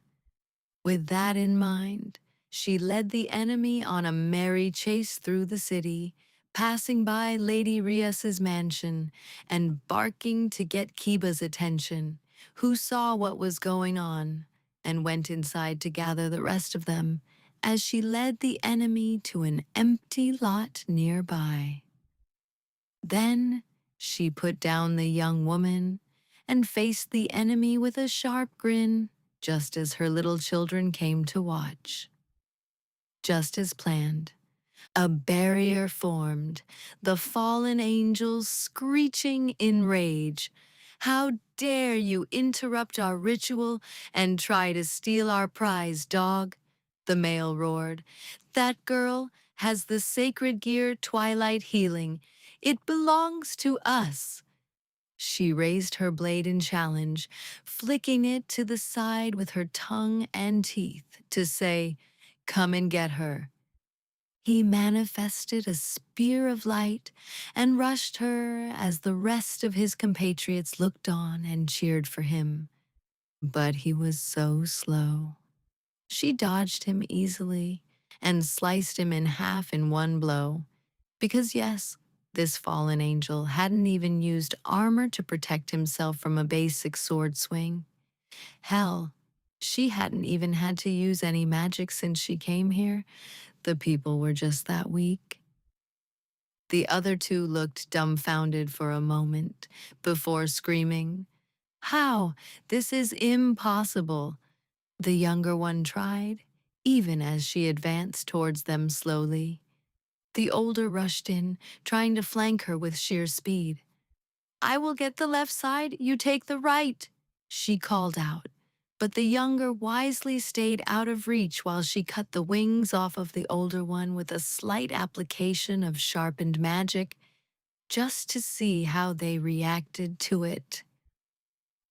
With that in mind, she led the enemy on a merry chase through the city, passing by Lady Rias's mansion and barking to get Kiba's attention, who saw what was going on and went inside to gather the rest of them as she led the enemy to an empty lot nearby. Then she put down the young woman and faced the enemy with a sharp grin, just as her little children came to watch. Just as planned, a barrier formed, the fallen angels screeching in rage. How dare you interrupt our ritual and try to steal our prize, dog? The male roared. That girl has the sacred gear Twilight Healing. It belongs to us. She raised her blade in challenge, flicking it to the side with her tongue and teeth to say, "Come and get her." He manifested a spear of light and rushed her as the rest of his compatriots looked on and cheered for him. But he was so slow. She dodged him easily and sliced him in half in one blow. Because yes, this fallen angel hadn't even used armor to protect himself from a basic sword swing. Hell, she hadn't even had to use any magic since she came here. The people were just that weak. The other 2 looked dumbfounded for a moment before screaming, "How? This is impossible." The younger one tried, even as she advanced towards them slowly. The older rushed in, trying to flank her with sheer speed. "I will get the left side, you take the right," she called out. But the younger wisely stayed out of reach while she cut the wings off of the older one with a slight application of sharpened magic, just to see how they reacted to it.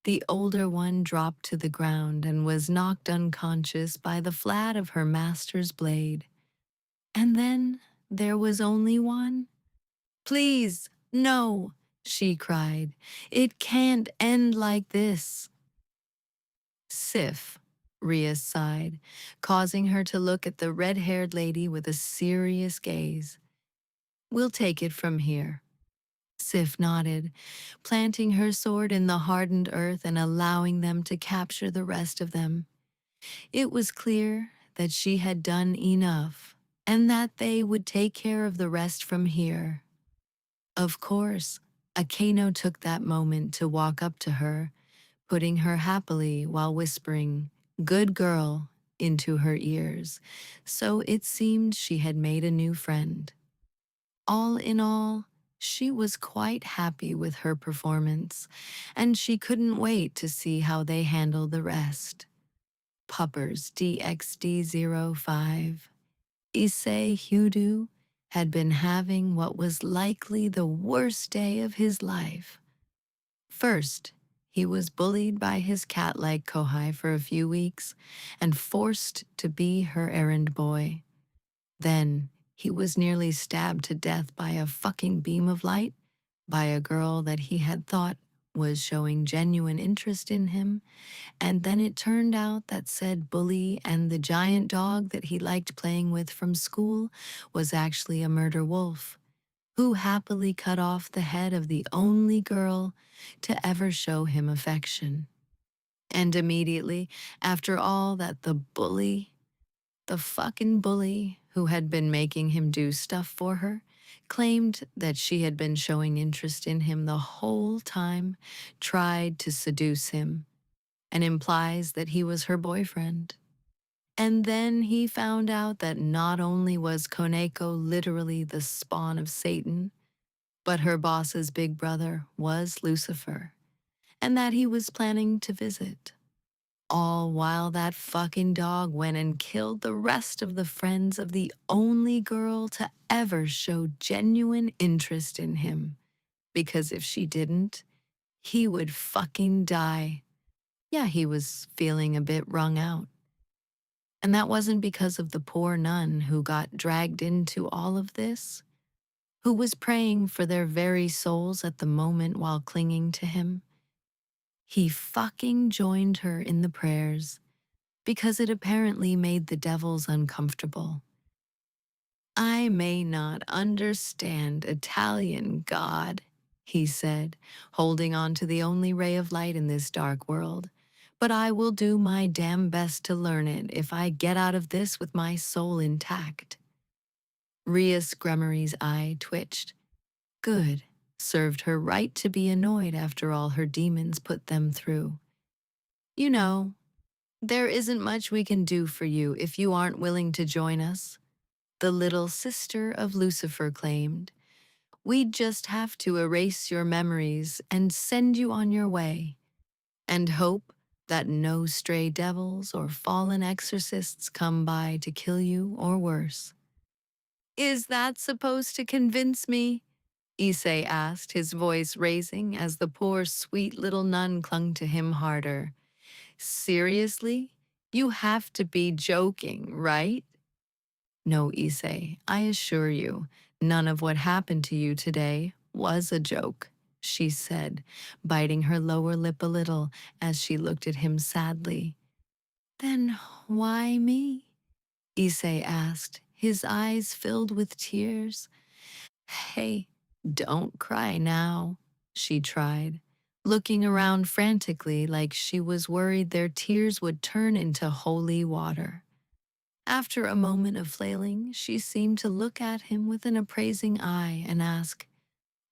The older one dropped to the ground and was knocked unconscious by the flat of her master's blade. And then there was only one. "Please, no," she cried. "It can't end like this." "Sif," Ria sighed, causing her to look at the red-haired lady with a serious gaze. "We'll take it from here." Sif nodded, planting her sword in the hardened earth and allowing them to capture the rest of them. It was clear that she had done enough, and that they would take care of the rest from here. Of course, Akeno took that moment to walk up to her, putting her happily while whispering, "Good girl," into her ears, so it seemed she had made a new friend. All in all, she was quite happy with her performance, and she couldn't wait to see how they handle the rest. Puppers DxD05. Issei Hyudu had been having what was likely the worst day of his life. First, he was bullied by his cat-like Kohai for a few weeks and forced to be her errand boy. Then, he was nearly stabbed to death by a fucking beam of light by a girl that he had thought was showing genuine interest in him, and then it turned out that said bully and the giant dog that he liked playing with from school was actually a murder wolf who happily cut off the head of the only girl to ever show him affection. And immediately, after all that, the fucking bully who had been making him do stuff for her, claimed that she had been showing interest in him the whole time, tried to seduce him, and implies that he was her boyfriend. And then he found out that not only was Koneko literally the spawn of Satan, but her boss's big brother was Lucifer, and that he was planning to visit. All while that fucking dog went and killed the rest of the friends of the only girl to ever show genuine interest in him. Because if she didn't, he would fucking die. Yeah, he was feeling a bit wrung out. And that wasn't because of the poor nun who got dragged into all of this, who was praying for their very souls at the moment while clinging to him. He fucking joined her in the prayers because it apparently made the devils uncomfortable. I may not understand Italian, God, he said, holding on to the only ray of light in this dark world, but I will do my damn best to learn it if I get out of this with my soul intact. Rias Gremory's eye twitched. Good. Served her right to be annoyed after all her demons put them through. You know, there isn't much we can do for you if you aren't willing to join us, the little sister of Lucifer claimed. We'd just have to erase your memories and send you on your way, and hope that no stray devils or fallen exorcists come by to kill you or worse. Is that supposed to convince me? Issei asked, his voice raising as the poor sweet little nun clung to him harder. Seriously? You have to be joking, right? No, Issei, I assure you, none of what happened to you today was a joke, she said, biting her lower lip a little as she looked at him sadly. Then why me? Issei asked, his eyes filled with tears. Hey, don't cry now, she tried, looking around frantically like she was worried their tears would turn into holy water. After a moment of flailing, she seemed to look at him with an appraising eye and ask,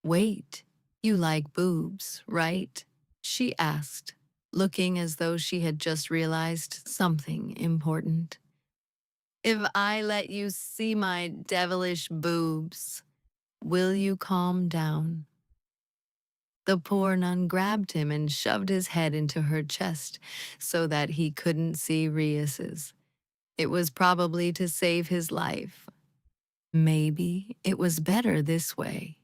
Wait, you like boobs, right? She asked, looking as though she had just realized something important. If I let you see my devilish boobs, will you calm down? The poor nun grabbed him and shoved his head into her chest so that he couldn't see Rias's. It was probably to save his life. Maybe it was better this way.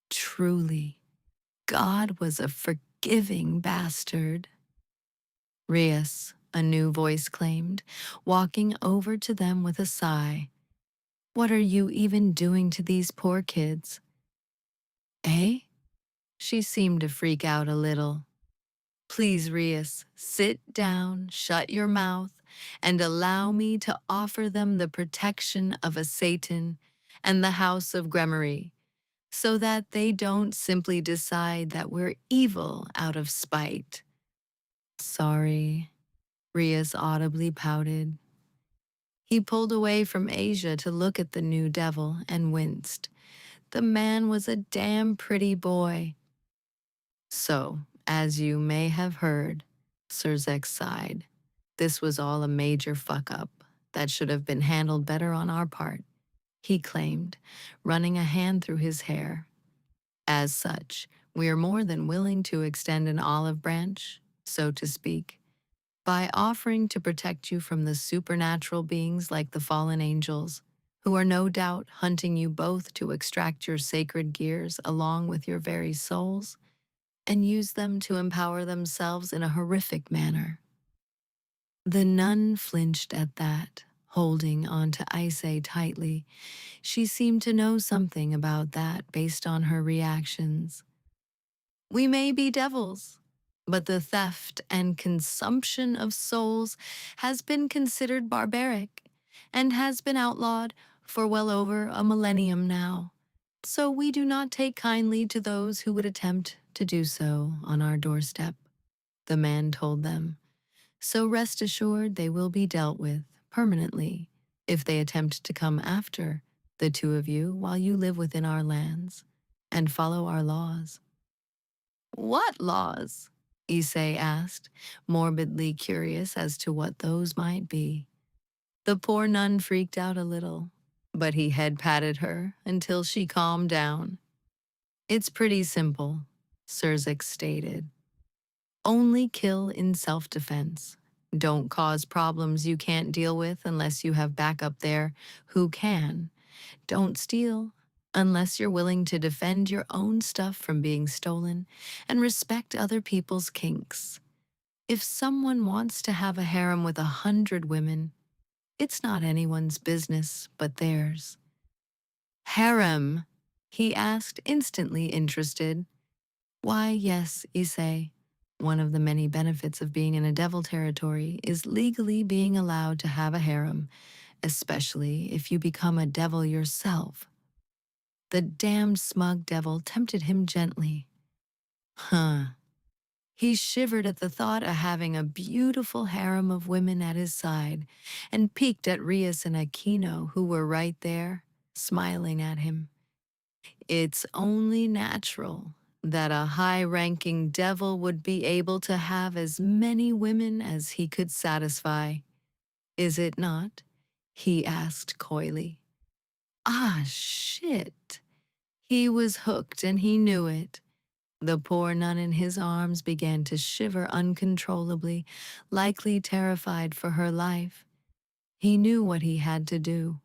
Truly, God was a forgiving bastard. Rias, a new voice claimed, walking over to them with a sigh. What are you even doing to these poor kids? Eh? She seemed to freak out a little. Please, Rias, sit down, shut your mouth, and allow me to offer them the protection of a Satan and the House of Gremory, so that they don't simply decide that we're evil out of spite. Sorry, Rias audibly pouted. He pulled away from Asia to look at the new devil and winced. The man was a damn pretty boy. So, as you may have heard, Sirzek sighed. This was all a major fuck-up that should have been handled better on our part, he claimed, running a hand through his hair. As such, we are more than willing to extend an olive branch, so to speak, by offering to protect you from the supernatural beings like the fallen angels, who are no doubt hunting you both to extract your sacred gears along with your very souls, and use them to empower themselves in a horrific manner. The nun flinched at that, holding on to Issei tightly. She seemed to know something about that based on her reactions. We may be devils, but the theft and consumption of souls has been considered barbaric and has been outlawed for well over a millennium now. So we do not take kindly to those who would attempt to do so on our doorstep, the man told them. So rest assured they will be dealt with permanently if they attempt to come after the two of you while you live within our lands and follow our laws. What laws? Issei asked, morbidly curious as to what those might be. The poor nun freaked out a little, but he head patted her until she calmed down. It's pretty simple, Sirzik stated. Only kill in self-defense. Don't cause problems you can't deal with unless you have backup there who can. Don't steal unless you're willing to defend your own stuff from being stolen and respect other people's kinks. If someone wants to have a harem with 100 women, it's not anyone's business but theirs. Harem? He asked, instantly interested. Why, yes, Issei. One of the many benefits of being in a devil territory is legally being allowed to have a harem, especially if you become a devil yourself. The damned smug devil tempted him gently. Huh. He shivered at the thought of having a beautiful harem of women at his side and peeked at Rias and Aquino, who were right there, smiling at him. It's only natural that a high-ranking devil would be able to have as many women as he could satisfy. Is it not? He asked coyly. Ah, shit. He was hooked and he knew it. The poor nun in his arms began to shiver uncontrollably, likely terrified for her life. He knew what he had to do.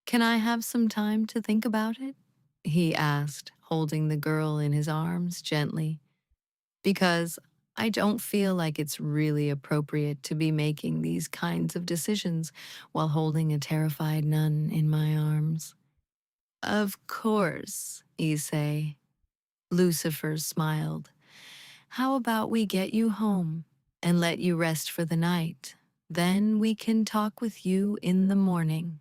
Can I have some time to think about it? He asked, holding the girl in his arms gently. Because I don't feel like it's really appropriate to be making these kinds of decisions while holding a terrified nun in my arms. Of course, Issei. Lucifer smiled. How about we get you home and let you rest for the night? Then we can talk with you in the morning.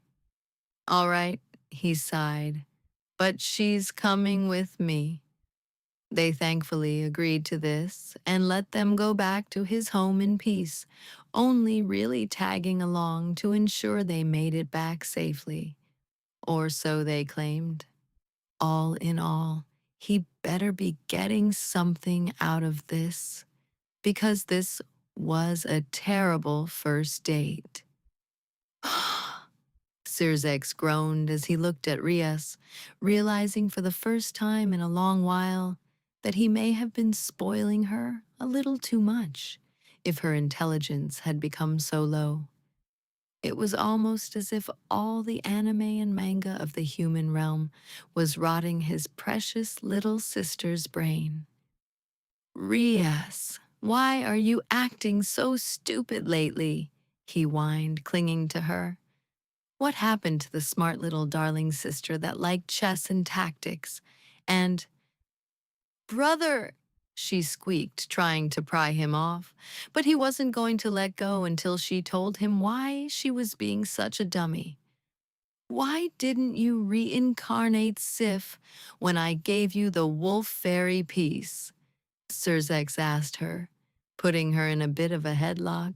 All right, he sighed, but she's coming with me. They thankfully agreed to this and let them go back to his home in peace, only really tagging along to ensure they made it back safely. Or so they claimed. All in all, he better be getting something out of this, because this was a terrible first date. Sirzex groaned as he looked at Rias, realizing for the first time in a long while that he may have been spoiling her a little too much if her intelligence had become so low. It was almost as if all the anime and manga of the human realm was rotting his precious little sister's brain. Rias, why are you acting so stupid lately? He whined, clinging to her. What happened to the smart little darling sister that liked chess and tactics? And, brother, she squeaked, trying to pry him off, but he wasn't going to let go until she told him why she was being such a dummy. Why didn't you reincarnate Sif when I gave you the wolf fairy piece? Sirzex asked her, putting her in a bit of a headlock.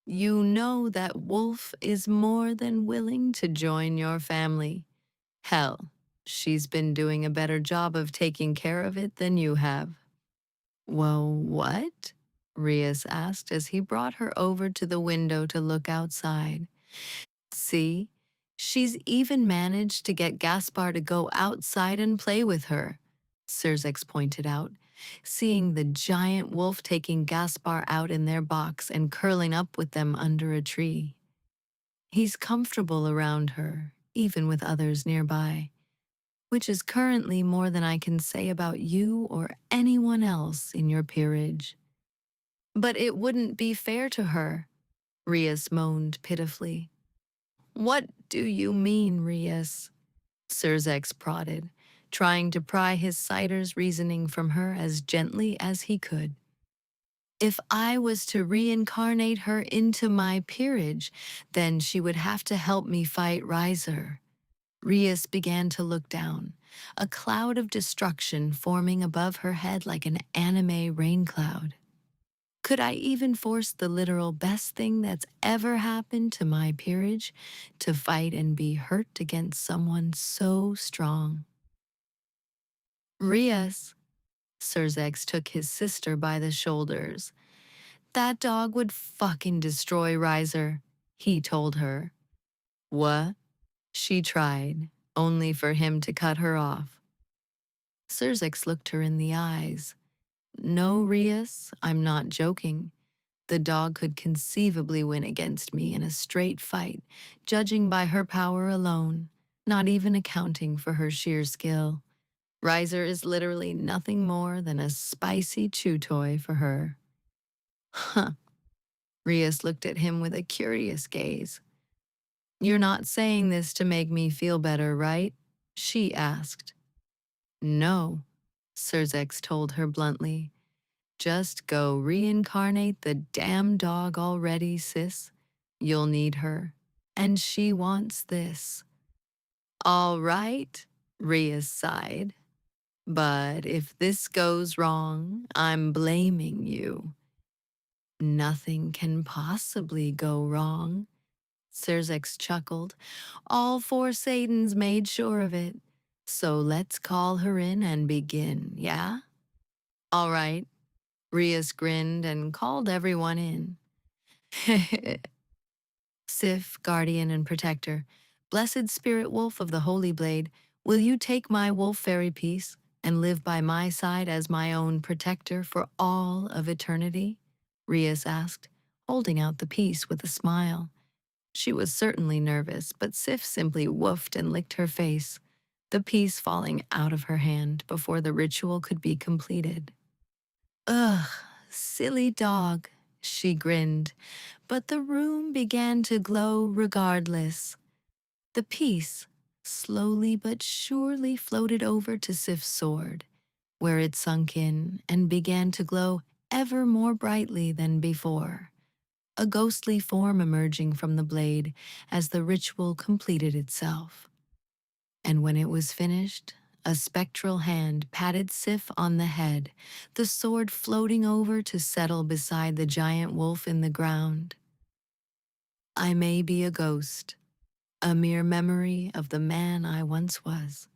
You know that Wolf is more than willing to join your family. Hell, she's been doing a better job of taking care of it than you have. Well, what? Rias asked as he brought her over to the window to look outside. See, she's even managed to get Gaspar to go outside and play with her, Sirzex pointed out, seeing the giant wolf taking Gaspar out in their box and curling up with them under a tree. He's comfortable around her, even with others nearby, which is currently more than I can say about you or anyone else in your peerage. But it wouldn't be fair to her, Rias moaned pitifully. What do you mean, Rias? Sirzex prodded, trying to pry his sider's reasoning from her as gently as he could. If I was to reincarnate her into my peerage, then she would have to help me fight Riser. Rias began to look down, a cloud of destruction forming above her head like an anime rain cloud. Could I even force the literal best thing that's ever happened to my peerage to fight and be hurt against someone so strong? Rias, Serzex took his sister by the shoulders. That dog would fucking destroy Riser, he told her. What? She tried, only for him to cut her off. Serzex looked her in the eyes. No, Rias, I'm not joking. The dog could conceivably win against me in a straight fight, judging by her power alone, not even accounting for her sheer skill. Riser is literally nothing more than a spicy chew toy for her. Huh. Rias looked at him with a curious gaze. You're not saying this to make me feel better, right? She asked. No, Serzex told her bluntly. Just go reincarnate the damn dog already, sis. You'll need her. And she wants this. All right, Rias sighed. But if this goes wrong, I'm blaming you. Nothing can possibly go wrong. Serzex chuckled. All four Satans made sure of it. So let's call her in and begin, yeah? All right. Rias grinned and called everyone in. Sif, guardian and protector, blessed spirit wolf of the Holy Blade, will you take my wolf fairy piece and live by my side as my own protector for all of eternity? Rias asked, holding out the piece with a smile. She was certainly nervous, but Sif simply woofed and licked her face, the piece falling out of her hand before the ritual could be completed. Ugh, silly dog, she grinned, but the room began to glow regardless. The piece slowly but surely floated over to Sif's sword, where it sunk in and began to glow ever more brightly than before, a ghostly form emerging from the blade as the ritual completed itself. And when it was finished, a spectral hand patted Sif on the head, the sword floating over to settle beside the giant wolf in the ground. I may be a ghost, a mere memory of the man I once was.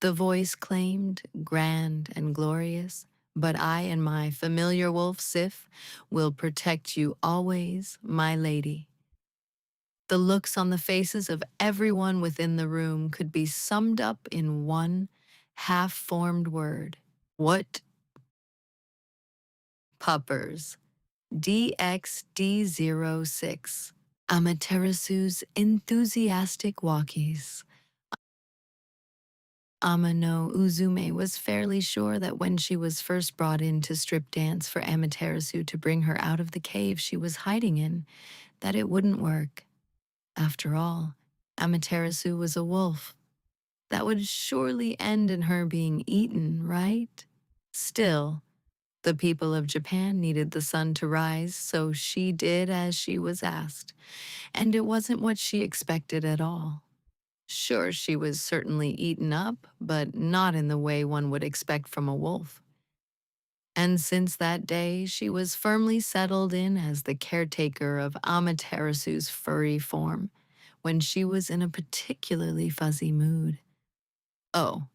The voice claimed, grand and glorious, but I and my familiar wolf Sif will protect you always, my lady. The looks on the faces of everyone within the room could be summed up in one half-formed word. What? Puppers. DxD06. Amaterasu's enthusiastic walkies. Amano Uzume was fairly sure that when she was first brought in to strip dance for Amaterasu to bring her out of the cave she was hiding in, that it wouldn't work. After all, Amaterasu was a wolf. That would surely end in her being eaten, right? Still, the people of Japan needed the sun to rise, so she did as she was asked, and it wasn't what she expected at all. Sure, she was certainly eaten up, but not in the way one would expect from a wolf. And since that day, she was firmly settled in as the caretaker of Amaterasu's furry form, when she was in a particularly fuzzy mood. Oh,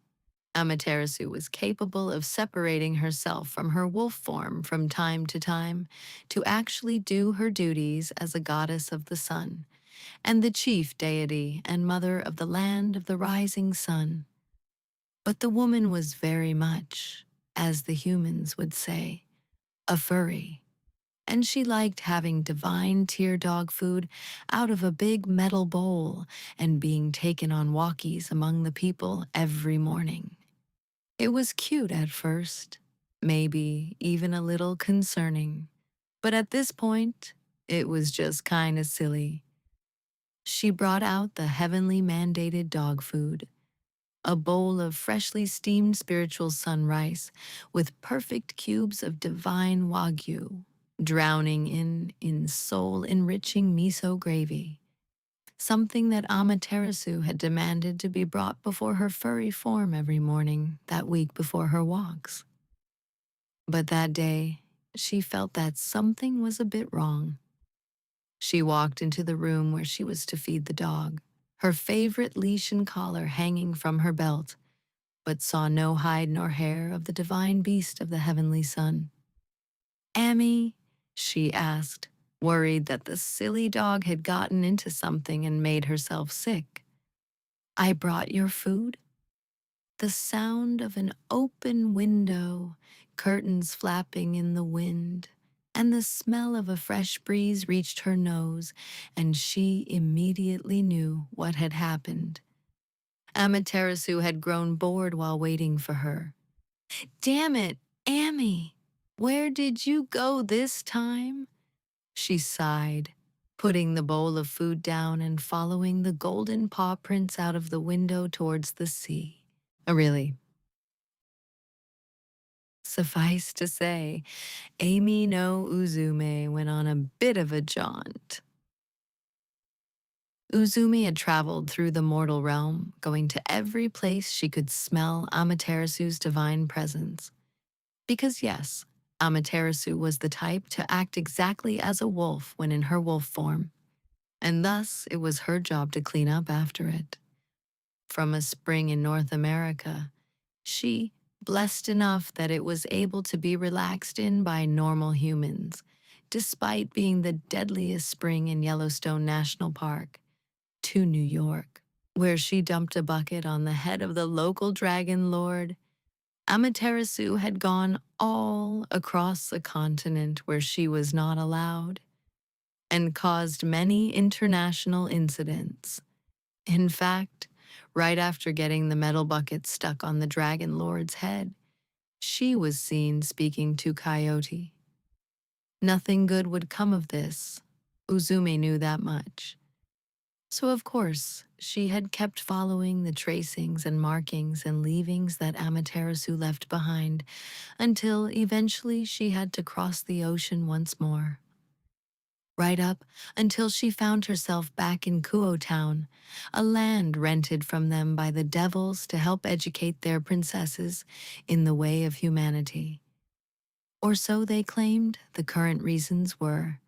Amaterasu was capable of separating herself from her wolf form from time to time to actually do her duties as a goddess of the sun, and the chief deity and mother of the land of the rising sun. But the woman was very much, as the humans would say, a furry, and she liked having divine tear dog food out of a big metal bowl and being taken on walkies among the people every morning. It was cute at first, maybe even a little concerning, but at this point, it was just kinda silly. She brought out the heavenly mandated dog food, a bowl of freshly steamed spiritual sunrise with perfect cubes of divine wagyu, drowning in soul-enriching miso gravy, something that Amaterasu had demanded to be brought before her furry form every morning that week before her walks. But that day, she felt that something was a bit wrong. She walked into the room where she was to feed the dog, her favorite leash and collar hanging from her belt, but saw no hide nor hair of the divine beast of the heavenly sun. "Ammy," she asked, worried that the silly dog had gotten into something and made herself sick. "I brought your food?" The sound of an open window, curtains flapping in the wind, and the smell of a fresh breeze reached her nose, and she immediately knew what had happened. Amaterasu had grown bored while waiting for her. "Damn it, Ammy! Where did you go this time?" She sighed, putting the bowl of food down and following the golden paw prints out of the window towards the sea. Really, suffice to say, Amy no Uzume went on a bit of a jaunt. Uzumi had traveled through the mortal realm, going to every place she could smell Amaterasu's divine presence. Because yes, Amaterasu was the type to act exactly as a wolf when in her wolf form, and thus it was her job to clean up after it. From a spring in North America, she, blessed enough that it was able to be relaxed in by normal humans, despite being the deadliest spring in Yellowstone National Park, to New York, where she dumped a bucket on the head of the local dragon lord. Amaterasu had gone all across the continent where she was not allowed and caused many international incidents. In fact, right after getting the metal bucket stuck on the dragon lord's head, she was seen speaking to Coyote. Nothing good would come of this. Uzume knew that much. So of course, she had kept following the tracings and markings and leavings that Amaterasu left behind until eventually she had to cross the ocean once more. Right up until she found herself back in Kuo Town, a land rented from them by the devils to help educate their princesses in the way of humanity. Or so they claimed the current reasons were.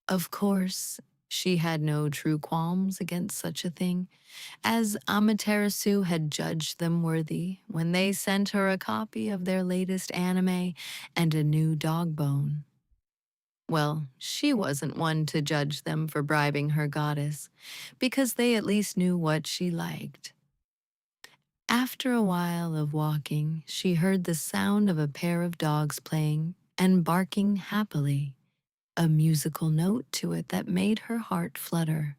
Of course, she had no true qualms against such a thing, as Amaterasu had judged them worthy when they sent her a copy of their latest anime and a new dog bone. Well, she wasn't one to judge them for bribing her goddess, because they at least knew what she liked. After a while of walking, she heard the sound of a pair of dogs playing and barking happily, a musical note to it that made her heart flutter.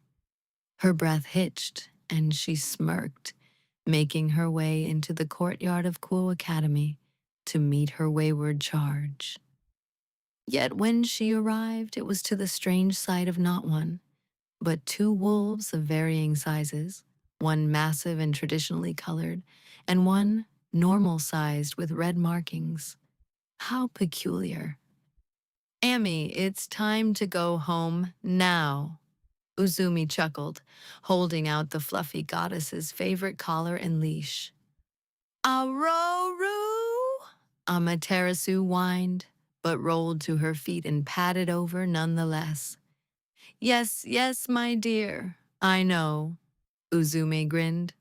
Her breath hitched, and she smirked, making her way into the courtyard of Kuo Academy to meet her wayward charge. Yet when she arrived, it was to the strange sight of not one, but two wolves of varying sizes, one massive and traditionally colored, and one normal-sized with red markings. How peculiar. "Amy, it's time to go home now," Uzumi chuckled, holding out the fluffy goddess's favorite collar and leash. "Aroru!" Amaterasu whined, but rolled to her feet and padded over nonetheless. "Yes, yes, my dear, I know," Uzume grinned.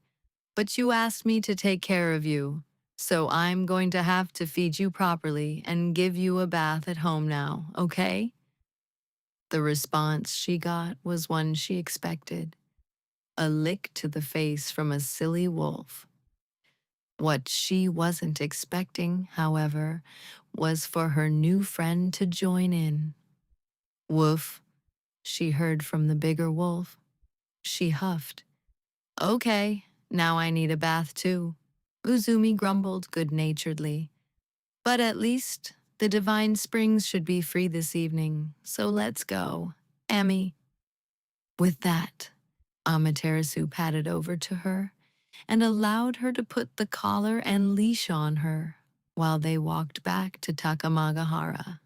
"But you asked me to take care of you, so I'm going to have to feed you properly and give you a bath at home now, okay?" The response she got was one she expected, a lick to the face from a silly wolf. What she wasn't expecting, however, was for her new friend to join in. "Woof," she heard from the bigger wolf. She huffed. "Okay, now I need a bath too," Uzumi grumbled good-naturedly. "But at least the divine springs should be free this evening, so let's go, Emmy." With that, Amaterasu padded over to her and allowed her to put the collar and leash on her while they walked back to Takamagahara.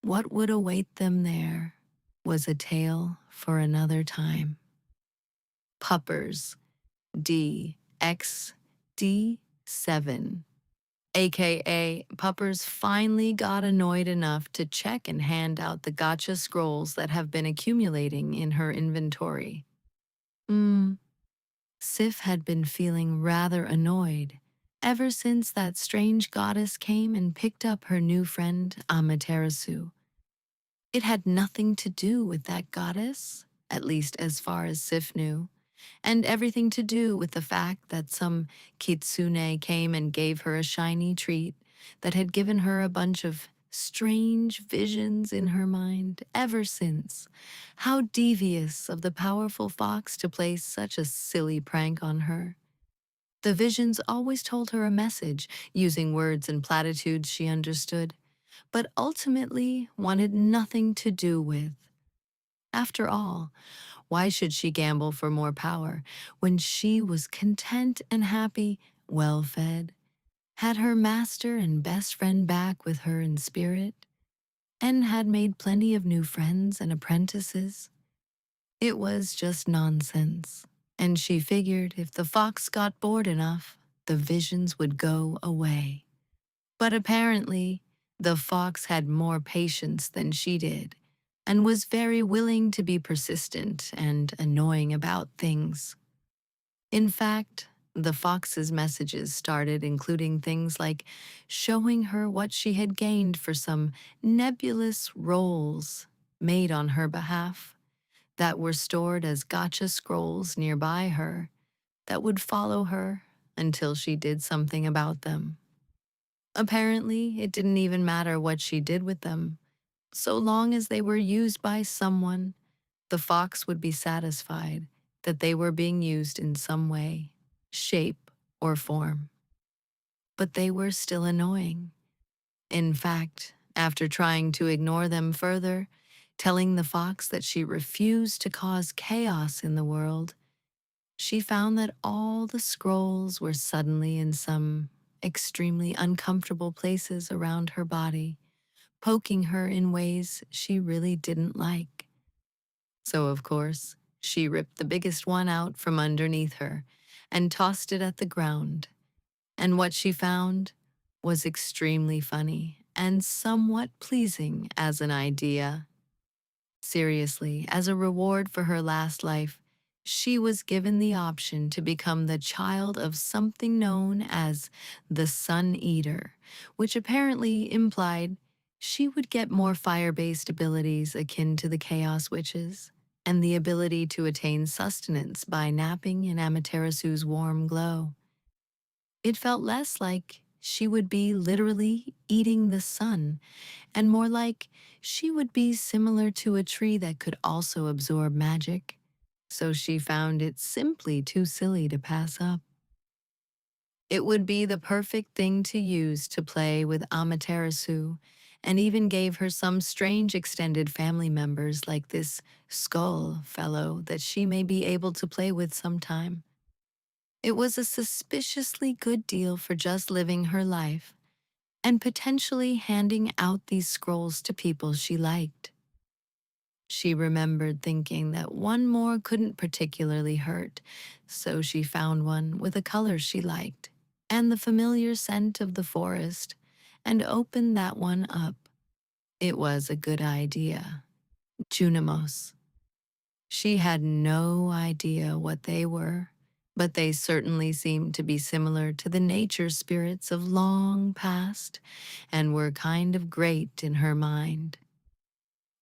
What would await them there was a tale for another time. Puppers, DxD7, aka Puppers, finally got annoyed enough to check and hand out the gotcha scrolls that have been accumulating in her inventory. Sif had been feeling rather annoyed ever since that strange goddess came and picked up her new friend Amaterasu. It had nothing to do with that goddess, at least as far as Sif knew, and everything to do with the fact that some kitsune came and gave her a shiny treat that had given her a bunch of strange visions in her mind ever since. How devious of the powerful fox to play such a silly prank on her. The visions always told her a message, using words and platitudes she understood, but ultimately wanted nothing to do with. After all, why should she gamble for more power when she was content and happy, well-fed, had her master and best friend back with her in spirit, and had made plenty of new friends and apprentices? It was just nonsense, and she figured if the fox got bored enough, the visions would go away. But apparently, the fox had more patience than she did, and was very willing to be persistent and annoying about things. In fact, the fox's messages started including things like showing her what she had gained for some nebulous rolls made on her behalf that were stored as gotcha scrolls nearby her that would follow her until she did something about them. Apparently, it didn't even matter what she did with them. So long as they were used by someone, the fox would be satisfied that they were being used in some way, shape, or form. But they were still annoying. In fact, after trying to ignore them further, telling the fox that she refused to cause chaos in the world, she found that all the scrolls were suddenly in some extremely uncomfortable places around her body, poking her in ways she really didn't like. So, of course, she ripped the biggest one out from underneath her and tossed it at the ground. And what she found was extremely funny and somewhat pleasing as an idea. Seriously, as a reward for her last life, she was given the option to become the child of something known as the Sun Eater, which apparently implied she would get more fire-based abilities akin to the Chaos Witches, and the ability to attain sustenance by napping in Amaterasu's warm glow. It felt less like she would be literally eating the sun, and more like she would be similar to a tree that could also absorb magic, so she found it simply too silly to pass up. It would be the perfect thing to use to play with Amaterasu, and even gave her some strange extended family members like this skull fellow that she may be able to play with sometime. It was a suspiciously good deal for just living her life and potentially handing out these scrolls to people she liked. She remembered thinking that one more couldn't particularly hurt, so she found one with a color she liked and the familiar scent of the forest and opened that one up. It was a good idea. Junimos. She had no idea what they were, but they certainly seemed to be similar to the nature spirits of long past and were kind of great in her mind.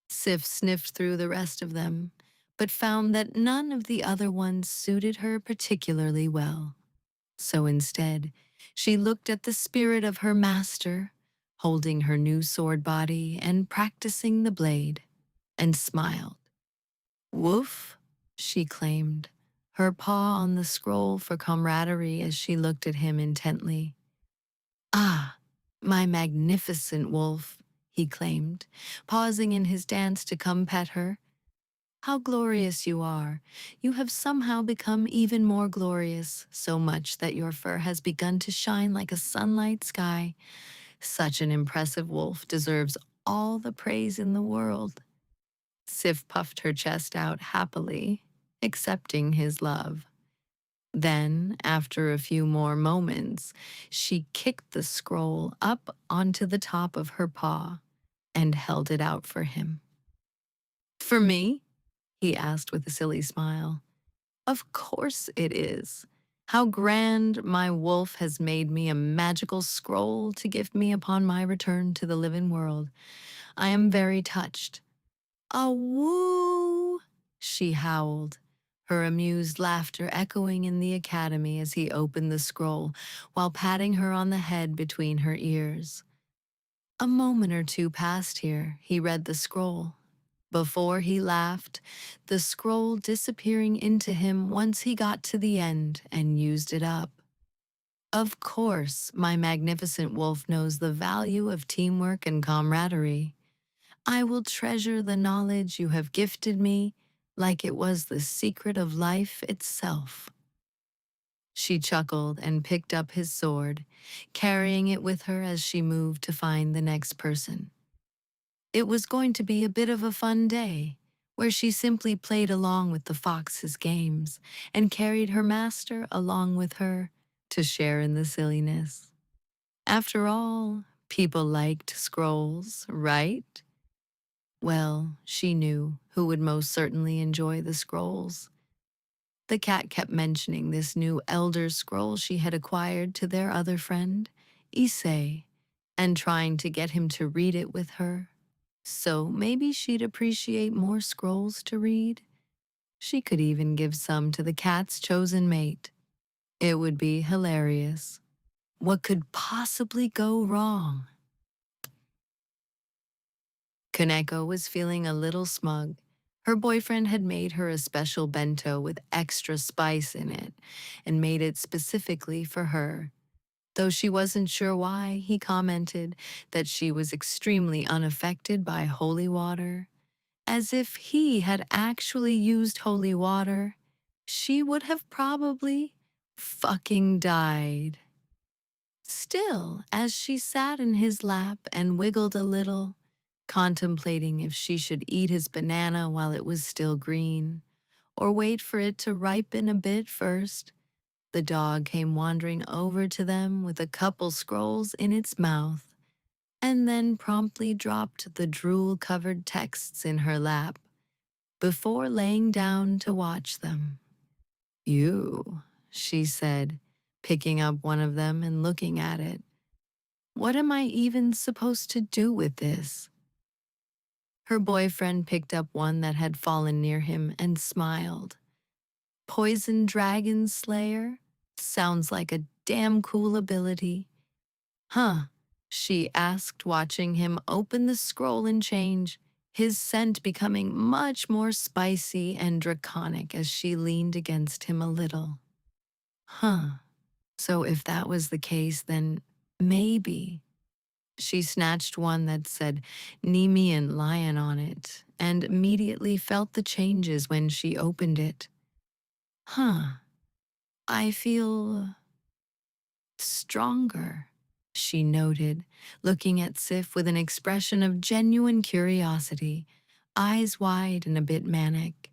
Sif sniffed through the rest of them, but found that none of the other ones suited her particularly well. So instead, she looked at the spirit of her master, holding her new sword body and practicing the blade, and smiled. Woof, she claimed, her paw on the scroll for camaraderie as she looked at him intently. Ah, my magnificent wolf, he claimed, pausing in his dance to come pet her. How glorious you are. You have somehow become even more glorious, so much that your fur has begun to shine like a sunlight sky. Such an impressive wolf deserves all the praise in the world. Sif puffed her chest out happily, accepting his love. Then, after a few more moments, she kicked the scroll up onto the top of her paw and held it out for him. For me? He asked with a silly smile. Of course it is. How grand my wolf has made me a magical scroll to gift me upon my return to the living world. I am very touched. A woo! She howled, her amused laughter echoing in the academy as he opened the scroll while patting her on the head between her ears. A moment or two passed here. He read the scroll. Before he laughed, the scroll disappearing into him once he got to the end and used it up. Of course, my magnificent wolf knows the value of teamwork and camaraderie. I will treasure the knowledge you have gifted me like it was the secret of life itself. She chuckled and picked up his sword, carrying it with her as she moved to find the next person. It was going to be a bit of a fun day, where she simply played along with the fox's games and carried her master along with her to share in the silliness. After all, people liked scrolls, right? Well, she knew who would most certainly enjoy the scrolls. The cat kept mentioning this new elder scroll she had acquired to their other friend, Issei, and trying to get him to read it with her. So maybe she'd appreciate more scrolls to read. She could even give some to the cat's chosen mate. It would be hilarious. What could possibly go wrong? Kaneko was feeling a little smug. Her boyfriend had made her a special bento with extra spice in it and made it specifically for her. Though she wasn't sure why, he commented that she was extremely unaffected by holy water. As if he had actually used holy water, she would have probably fucking died. Still, as she sat in his lap and wiggled a little, contemplating if she should eat his banana while it was still green, or wait for it to ripen a bit first, the dog came wandering over to them with a couple scrolls in its mouth, and then promptly dropped the drool-covered texts in her lap before laying down to watch them. You, she said, picking up one of them and looking at it. What am I even supposed to do with this? Her boyfriend picked up one that had fallen near him and smiled. Poison Dragon Slayer? Sounds like a damn cool ability. Huh, she asked, watching him open the scroll and change, his scent becoming much more spicy and draconic as she leaned against him a little. Huh, so if that was the case, then maybe. She snatched one that said Nemean Lion on it and immediately felt the changes when she opened it. Huh, I feel stronger, she noted, looking at Sif with an expression of genuine curiosity, eyes wide and a bit manic.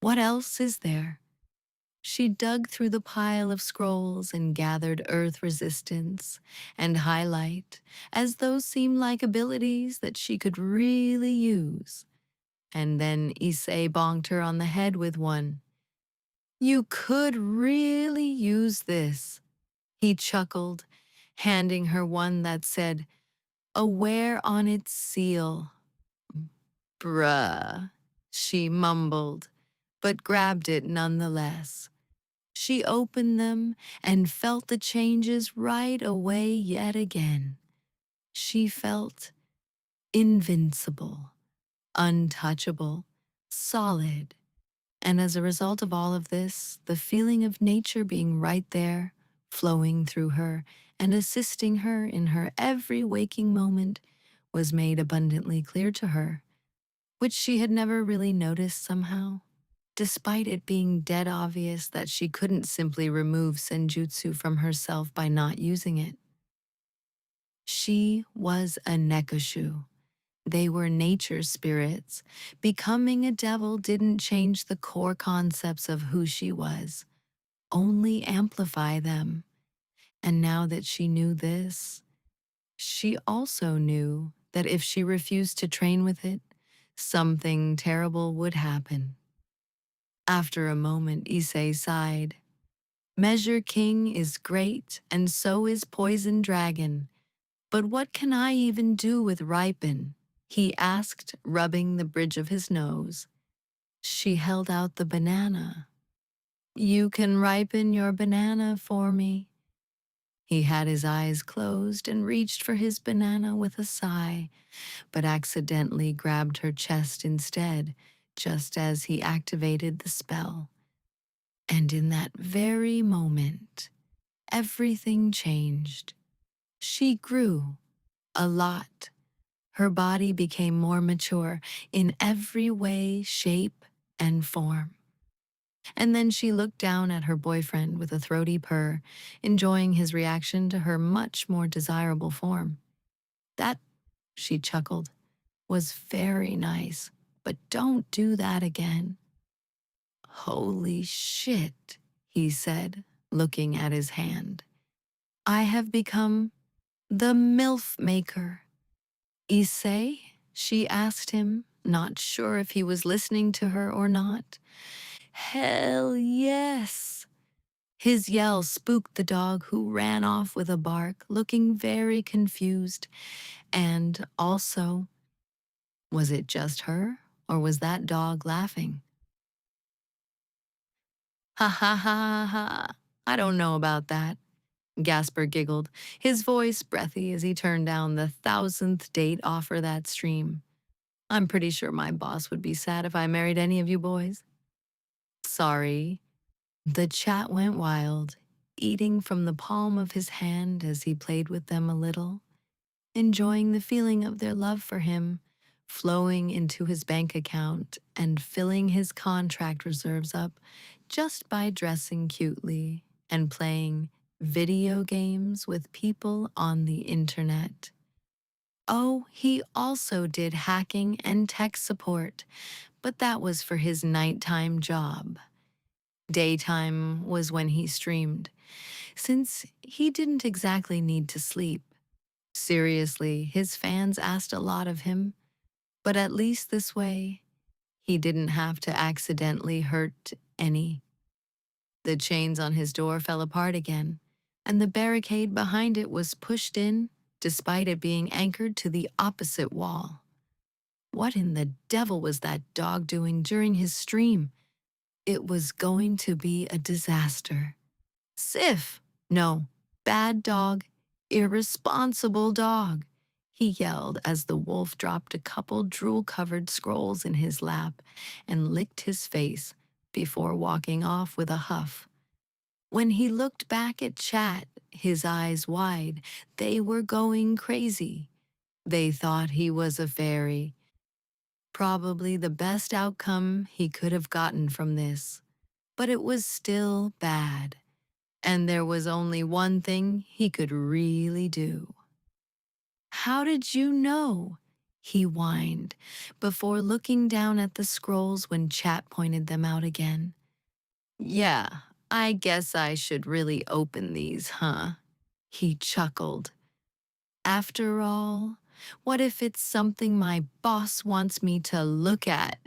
What else is there? She dug through the pile of scrolls and gathered earth resistance and highlight, as those seemed like abilities that she could really use. And then Issei bonked her on the head with one. You could really use this, he chuckled, handing her one that said, Aware on its seal. Bruh, she mumbled, but grabbed it nonetheless. She opened them and felt the changes right away yet again. She felt invincible, untouchable, solid. And as a result of all of this, the feeling of nature being right there, flowing through her and assisting her in her every waking moment was made abundantly clear to her. which she had never really noticed somehow, despite it being dead obvious that she couldn't simply remove senjutsu from herself by not using it. She was a nekoshu. They were nature spirits. Becoming a devil didn't change the core concepts of who she was, only amplify them. And now that she knew this, she also knew that if she refused to train with it, something terrible would happen. After a moment, Issei sighed. Measure King is great, and so is Poison Dragon. But what can I even do with Ripen? He asked, rubbing the bridge of his nose. She held out the banana. You can ripen your banana for me. He had his eyes closed and reached for his banana with a sigh, but accidentally grabbed her chest instead, just as he activated the spell. And in that very moment, everything changed. She grew, a lot. Her body became more mature in every way, shape, and form. And then she looked down at her boyfriend with a throaty purr, enjoying his reaction to her much more desirable form. That, she chuckled, was very nice, but don't do that again. Holy shit, he said, looking at his hand. I have become the MILF maker. Issei? She asked him, not sure if he was listening to her or not. Hell yes. His yell spooked the dog, who ran off with a bark, looking very confused. And also, was it just her, or was that dog laughing? Ha ha ha ha. I don't know about that. Gasper giggled, his voice breathy as he turned down the 1,000th date offer that stream. I'm pretty sure my boss would be sad if I married any of you boys. Sorry. The chat went wild, eating from the palm of his hand as he played with them a little, enjoying the feeling of their love for him, flowing into his bank account and filling his contract reserves up just by dressing cutely and playing video games with people on the internet. Oh, he also did hacking and tech support, but that was for his nighttime job. Daytime was when he streamed, since he didn't exactly need to sleep. Seriously, his fans asked a lot of him, but at least this way, he didn't have to accidentally hurt any. The chains on his door fell apart again, and the barricade behind it was pushed in, despite it being anchored to the opposite wall. What in the devil was that dog doing during his stream? It was going to be a disaster. Sif! No, bad dog, irresponsible dog, he yelled as the wolf dropped a couple drool-covered scrolls in his lap and licked his face before walking off with a huff. When he looked back at chat, his eyes wide, they were going crazy. They thought he was a fairy. Probably the best outcome he could have gotten from this. But it was still bad. And there was only one thing he could really do. How did you know? He whined, before looking down at the scrolls when Chat pointed them out again. Yeah, I guess I should really open these, huh? He chuckled. After all, what if it's something my boss wants me to look at?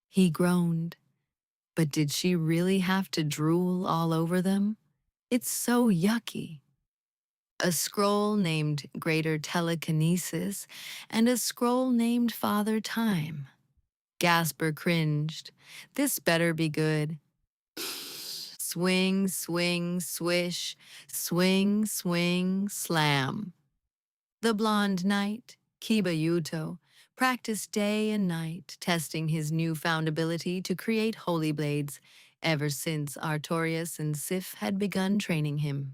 He groaned. But did she really have to drool all over them? It's so yucky. A scroll named Greater Telekinesis and a scroll named Father Time. Gasper cringed. This better be good. Swing, swing, swish, swing, swing, slam. The blonde knight, Kiba Yuto, practiced day and night, testing his newfound ability to create holy blades ever since Artorias and Sif had begun training him.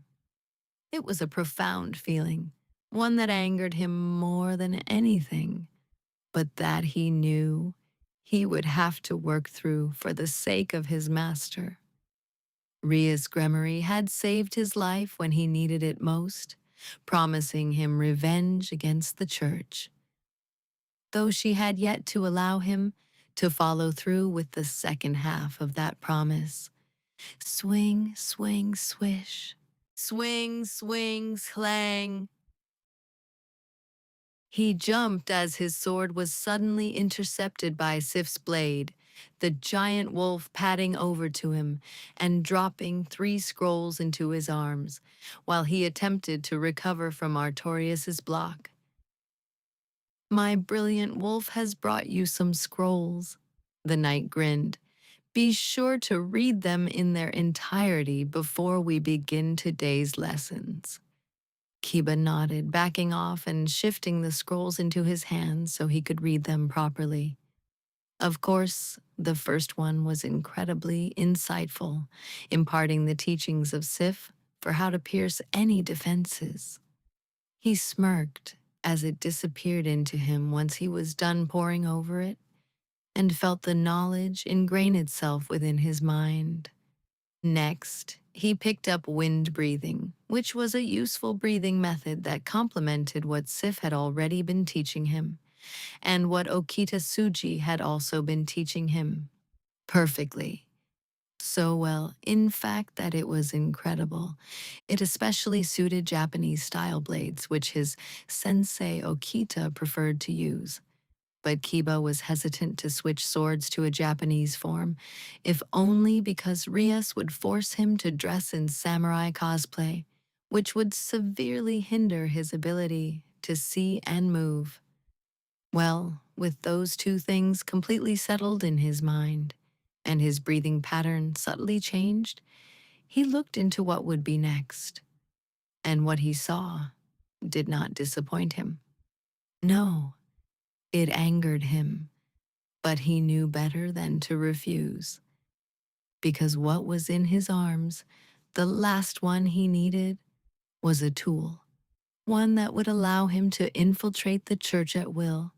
It was a profound feeling, one that angered him more than anything. but that he knew he would have to work through for the sake of his master. Ria's Gremory had saved his life when he needed it most, promising him revenge against the church, though she had yet to allow him to follow through with the second half of that promise. Swing, swing, swish. Swing, swing, clang. He jumped as his sword was suddenly intercepted by Sif's blade, the giant wolf padding over to him and dropping 3 scrolls into his arms, while he attempted to recover from Artorius's block. "My brilliant wolf has brought you some scrolls," the knight grinned. "Be sure to read them in their entirety before we begin today's lessons." Kiba nodded, backing off and shifting the scrolls into his hands so he could read them properly. Of course, the first one was incredibly insightful, imparting the teachings of Sif for how to pierce any defenses. He smirked as it disappeared into him once he was done poring over it, and felt the knowledge ingrain itself within his mind. Next, he picked up wind breathing, which was a useful breathing method that complemented what Sif had already been teaching him, and what Okita Tsuji had also been teaching him. Perfectly. So well, in fact, that it was incredible. It especially suited Japanese-style blades, which his sensei Okita preferred to use. But Kiba was hesitant to switch swords to a Japanese form, if only because Rias would force him to dress in samurai cosplay, which would severely hinder his ability to see and move. Well, with those 2 things completely settled in his mind, and his breathing pattern subtly changed, he looked into what would be next. And what he saw did not disappoint him. No, it angered him, but he knew better than to refuse. Because what was in his arms, the last one he needed, was a tool. One that would allow him to infiltrate the church at will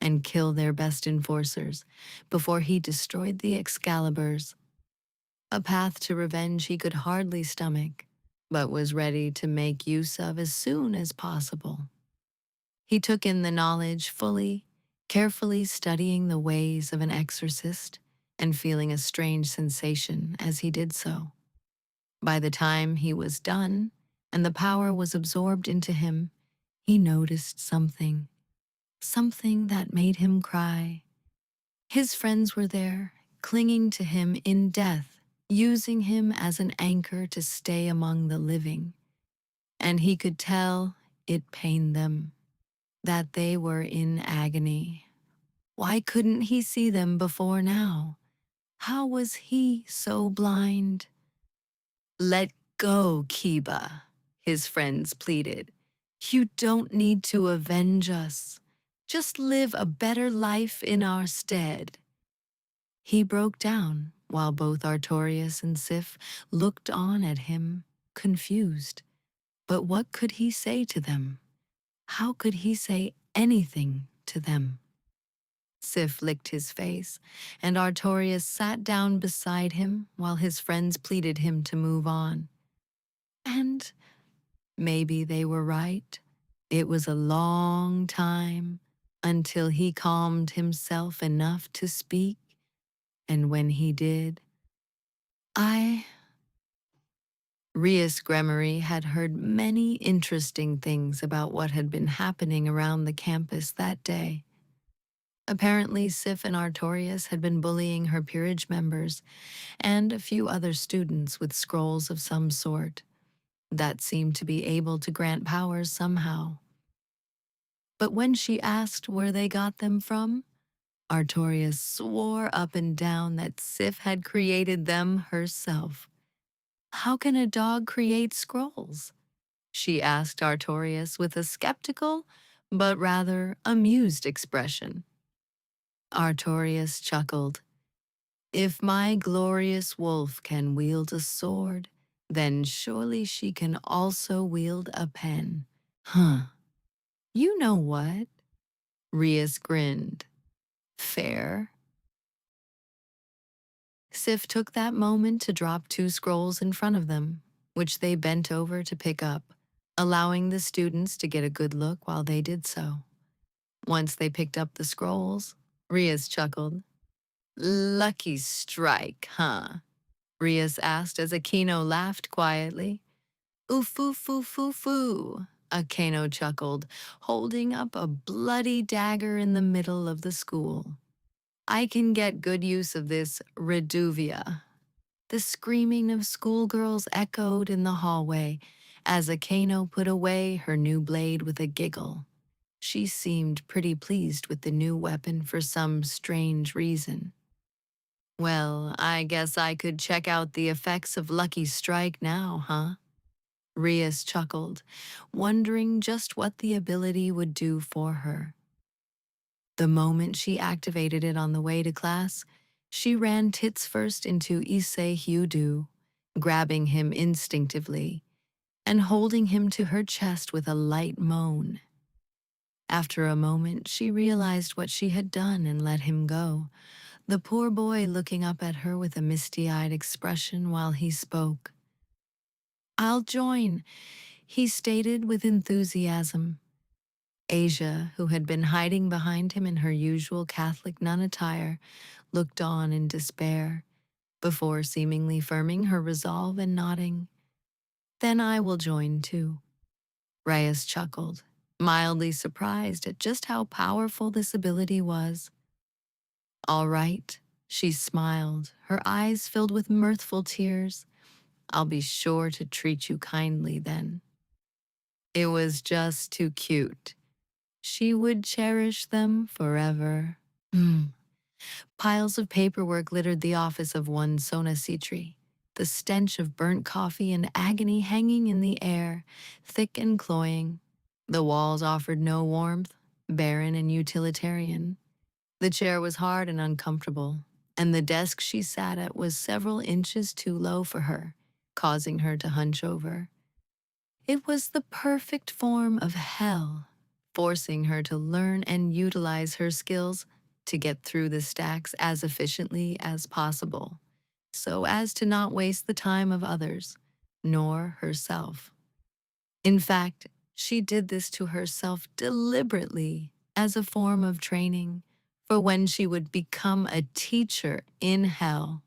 and kill their best enforcers before he destroyed the Excaliburs. A path to revenge he could hardly stomach, but was ready to make use of as soon as possible. He took in the knowledge fully, carefully studying the ways of an exorcist and feeling a strange sensation as he did so. By the time he was done and the power was absorbed into him, he noticed something that made him cry. His friends were there, clinging to him in death, using him as an anchor to stay among the living. And he could tell it pained them, that they were in agony. Why couldn't he see them before now? How was he so blind? "Let go, Kiba," his friends pleaded. "You don't need to avenge us. Just live a better life in our stead." He broke down while both Artorias and Sif looked on at him, confused. But what could he say to them? How could he say anything to them? Sif licked his face, and Artorias sat down beside him while his friends pleaded him to move on. And maybe they were right. It was a long time until he calmed himself enough to speak, and when he did, I... Rias Gremory had heard many interesting things about what had been happening around the campus that day. Apparently, Sif and Artorias had been bullying her peerage members and a few other students with scrolls of some sort that seemed to be able to grant powers somehow. But when she asked where they got them from, Artorias swore up and down that Sif had created them herself. "How can a dog create scrolls?" she asked Artorias with a skeptical but rather amused expression. Artorias chuckled. "If my glorious wolf can wield a sword, then surely she can also wield a pen." Huh. You know what? Rias grinned. Fair. Sif took that moment to drop two scrolls in front of them, which they bent over to pick up, allowing the students to get a good look while they did so. Once they picked up the scrolls, Rias chuckled. Lucky strike, huh? Rias asked as Akino laughed quietly. Oof, oof, oof, oof, oof. Akeno chuckled, holding up a bloody dagger in the middle of the school. I can get good use of this reduvia. The screaming of schoolgirls echoed in the hallway as Akeno put away her new blade with a giggle. She seemed pretty pleased with the new weapon for some strange reason. Well, I guess I could check out the effects of Lucky Strike now, huh? Rias chuckled, wondering just what the ability would do for her. The moment she activated it on the way to class, she ran tits first into Issei Hyudu, grabbing him instinctively and holding him to her chest with a light moan. After a moment, she realized what she had done and let him go, the poor boy looking up at her with a misty-eyed expression while he spoke. I'll join, he stated with enthusiasm. Asia, who had been hiding behind him in her usual Catholic nun attire, looked on in despair, before seemingly firming her resolve and nodding. Then I will join too. Reyes chuckled, mildly surprised at just how powerful this ability was. All right, she smiled, her eyes filled with mirthful tears. I'll be sure to treat you kindly then. It was just too cute. She would cherish them forever. Piles of paperwork littered the office of one Sona Sitri, the stench of burnt coffee and agony hanging in the air, thick and cloying. The walls offered no warmth, barren and utilitarian. The chair was hard and uncomfortable, and the desk she sat at was several inches too low for her, causing her to hunch over. It was the perfect form of hell, forcing her to learn and utilize her skills to get through the stacks as efficiently as possible, so as to not waste the time of others, nor herself. In fact, she did this to herself deliberately as a form of training for when she would become a teacher in hell.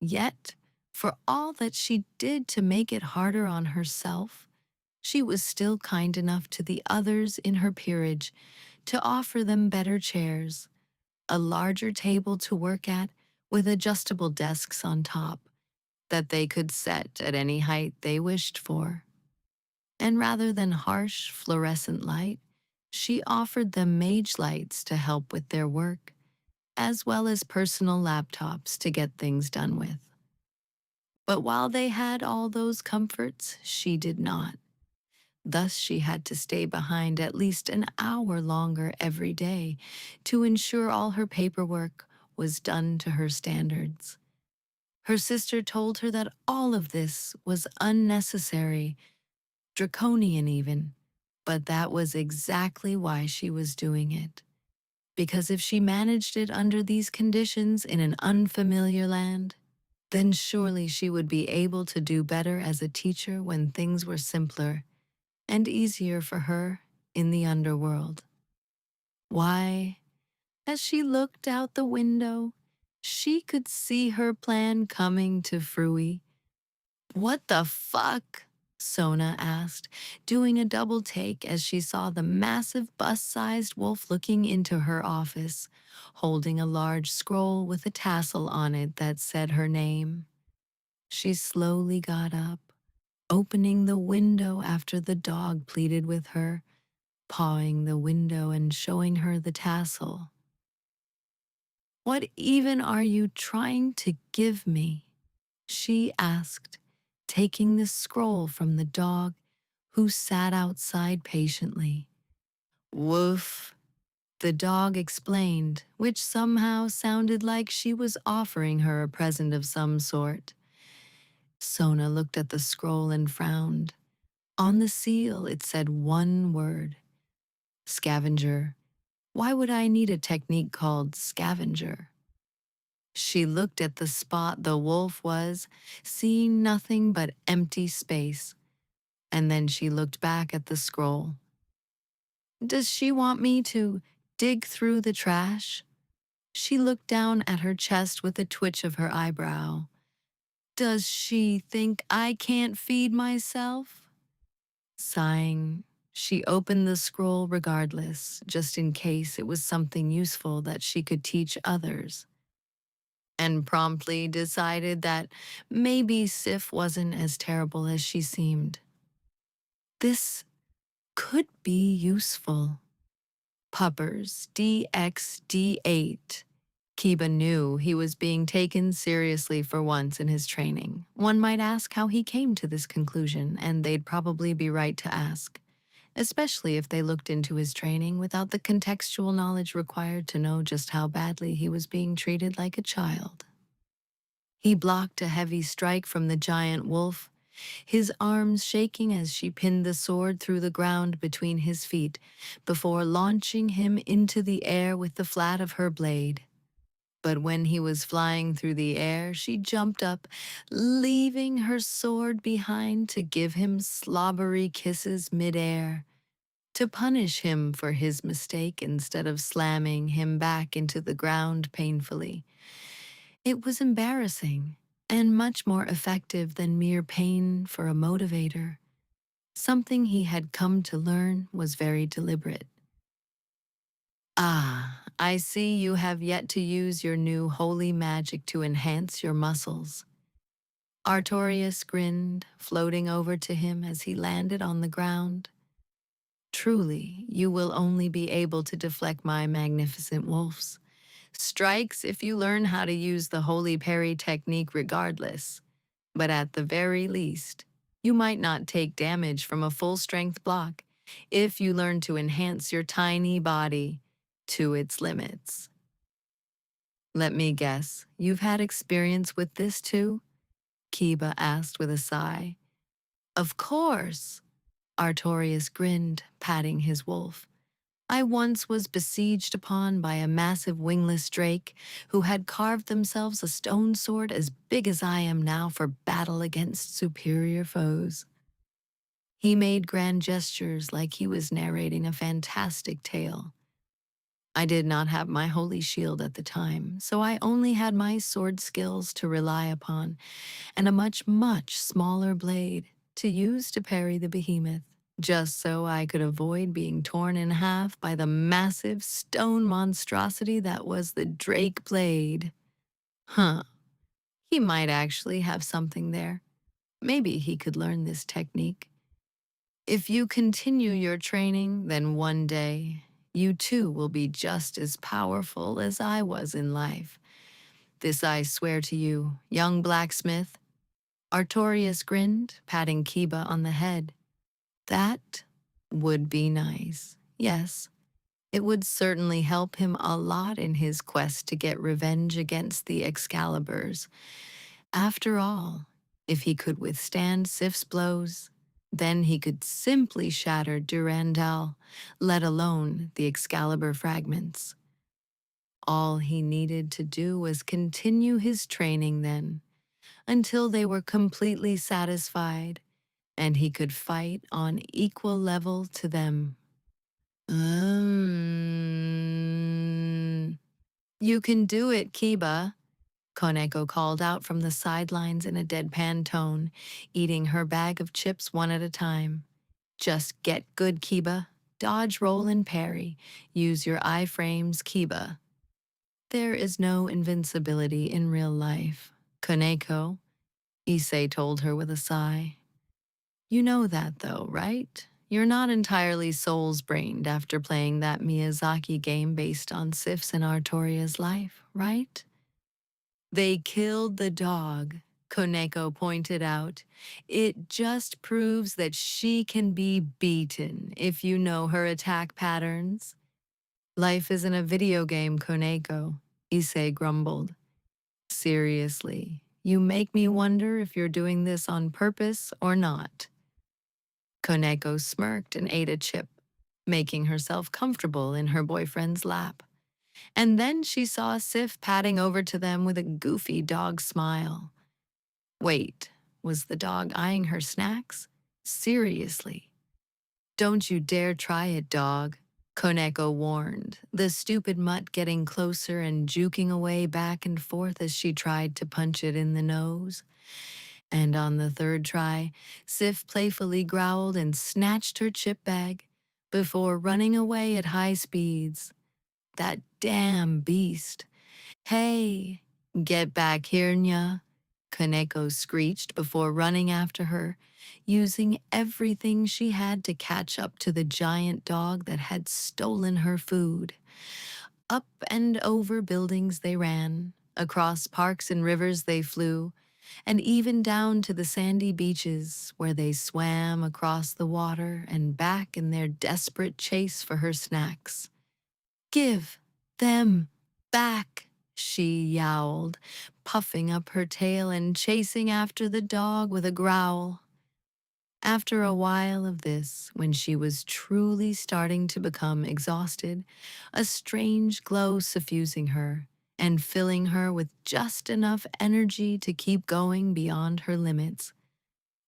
Yet, for all that she did to make it harder on herself, she was still kind enough to the others in her peerage to offer them better chairs, a larger table to work at with adjustable desks on top that they could set at any height they wished for. And rather than harsh fluorescent light, she offered them mage lights to help with their work, as well as personal laptops to get things done with. But while they had all those comforts, she did not. Thus, she had to stay behind at least an hour longer every day to ensure all her paperwork was done to her standards. Her sister told her that all of this was unnecessary, draconian even, but that was exactly why she was doing it. Because if she managed it under these conditions in an unfamiliar land, then surely she would be able to do better as a teacher when things were simpler and easier for her in the underworld. Why, as she looked out the window, she could see her plan coming to fruition. What the fuck? Sona asked, doing a double take as she saw the massive bust-sized wolf looking into her office, holding a large scroll with a tassel on it that said her name. She slowly got up, opening the window after the dog pleaded with her, pawing the window and showing her the tassel. What even are you trying to give me? She asked, taking the scroll from the dog, who sat outside patiently. Woof, the dog explained, which somehow sounded like she was offering her a present of some sort. Sona looked at the scroll and frowned. On the seal, it said one word: scavenger. Why would I need a technique called scavenger? She looked at the spot the wolf was, seeing nothing but empty space, and then she looked back at the scroll. Does she want me to dig through the trash? She looked down at her chest with a twitch of her eyebrow. Does she think I can't feed myself? Sighing, she opened the scroll regardless, just in case it was something useful that she could teach others, and promptly decided that maybe Sif wasn't as terrible as she seemed. This could be useful. Puppers, DxD8. Kiba knew he was being taken seriously for once in his training. One might ask how he came to this conclusion, and they'd probably be right to ask, especially if they looked into his training without the contextual knowledge required to know just how badly he was being treated like a child. He blocked a heavy strike from the giant wolf, his arms shaking as she pinned the sword through the ground between his feet before launching him into the air with the flat of her blade. But when he was flying through the air, she jumped up, leaving her sword behind to give him slobbery kisses midair, to punish him for his mistake instead of slamming him back into the ground painfully. It was embarrassing and much more effective than mere pain for a motivator. Something he had come to learn was very deliberate. Ah, I see you have yet to use your new holy magic to enhance your muscles. Artorius grinned, floating over to him as he landed on the ground. Truly, you will only be able to deflect my magnificent wolves. Strikes if you learn how to use the holy parry technique regardless. But at the very least, you might not take damage from a full-strength block if you learn to enhance your tiny body to its limits. Let me guess, you've had experience with this too? Kiba asked with a sigh. Of course, Artorius grinned, patting his wolf. I once was besieged upon by a massive wingless drake who had carved themselves a stone sword as big as I am now for battle against superior foes. He made grand gestures like he was narrating a fantastic tale. I did not have my holy shield at the time, so I only had my sword skills to rely upon and a much, much smaller blade to use to parry the behemoth, just so I could avoid being torn in half by the massive stone monstrosity that was the Drake blade. Huh, he might actually have something there. Maybe he could learn this technique. If you continue your training, then one day, you too will be just as powerful as I was in life. This I swear to you, young blacksmith. Artorius grinned, patting Kiba on the head. That would be nice. Yes, it would certainly help him a lot in his quest to get revenge against the Excaliburs. After all, if he could withstand Sif's blows, then he could simply shatter Durandal, let alone the Excalibur fragments. All he needed to do was continue his training then, until they were completely satisfied and he could fight on equal level to them. You can do it, Kiba, Koneko called out from the sidelines in a deadpan tone, eating her bag of chips one at a time. Just get good, Kiba. Dodge, roll, and parry. Use your iframes, Kiba. There is no invincibility in real life, Koneko, Issei told her with a sigh. You know that though, right? You're not entirely soul's-brained after playing that Miyazaki game based on Sif's and Artoria's life, right? They killed the dog, Koneko pointed out. It just proves that she can be beaten if you know her attack patterns. Life isn't a video game, Koneko, Issei grumbled. Seriously, you make me wonder if you're doing this on purpose or not. Koneko smirked and ate a chip. making herself comfortable in her boyfriend's lap. And then she saw Sif padding over to them with a goofy dog smile. Wait, was the dog eyeing her snacks? Seriously. Don't you dare try it, dog, Koneko warned, the stupid mutt getting closer and juking away back and forth as she tried to punch it in the nose. And on the third try, Sif playfully growled and snatched her chip bag before running away at high speeds. That damn beast. Hey, get back here, Nya, Kaneko screeched before running after her, using everything she had to catch up to the giant dog that had stolen her food. Up and over buildings they ran, across parks and rivers they flew, and even down to the sandy beaches where they swam across the water and back in their desperate chase for her snacks. Give them back, she yowled, puffing up her tail and chasing after the dog with a growl. After a while of this, when she was truly starting to become exhausted, a strange glow suffusing her and filling her with just enough energy to keep going beyond her limits,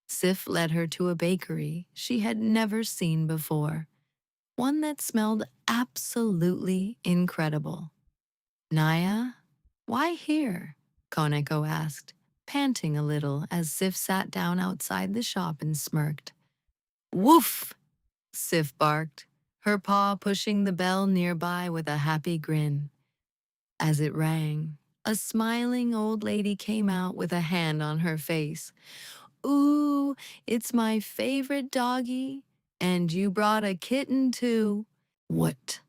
Sif led her to a bakery she had never seen before, one that smelled absolutely incredible. Naya, why here? Koneko asked, panting a little as Sif sat down outside the shop and smirked. Woof! Sif barked, her paw pushing the bell nearby with a happy grin. As it rang, a smiling old lady came out with a hand on her face. Ooh, it's my favorite doggy, and you brought a kitten too. What?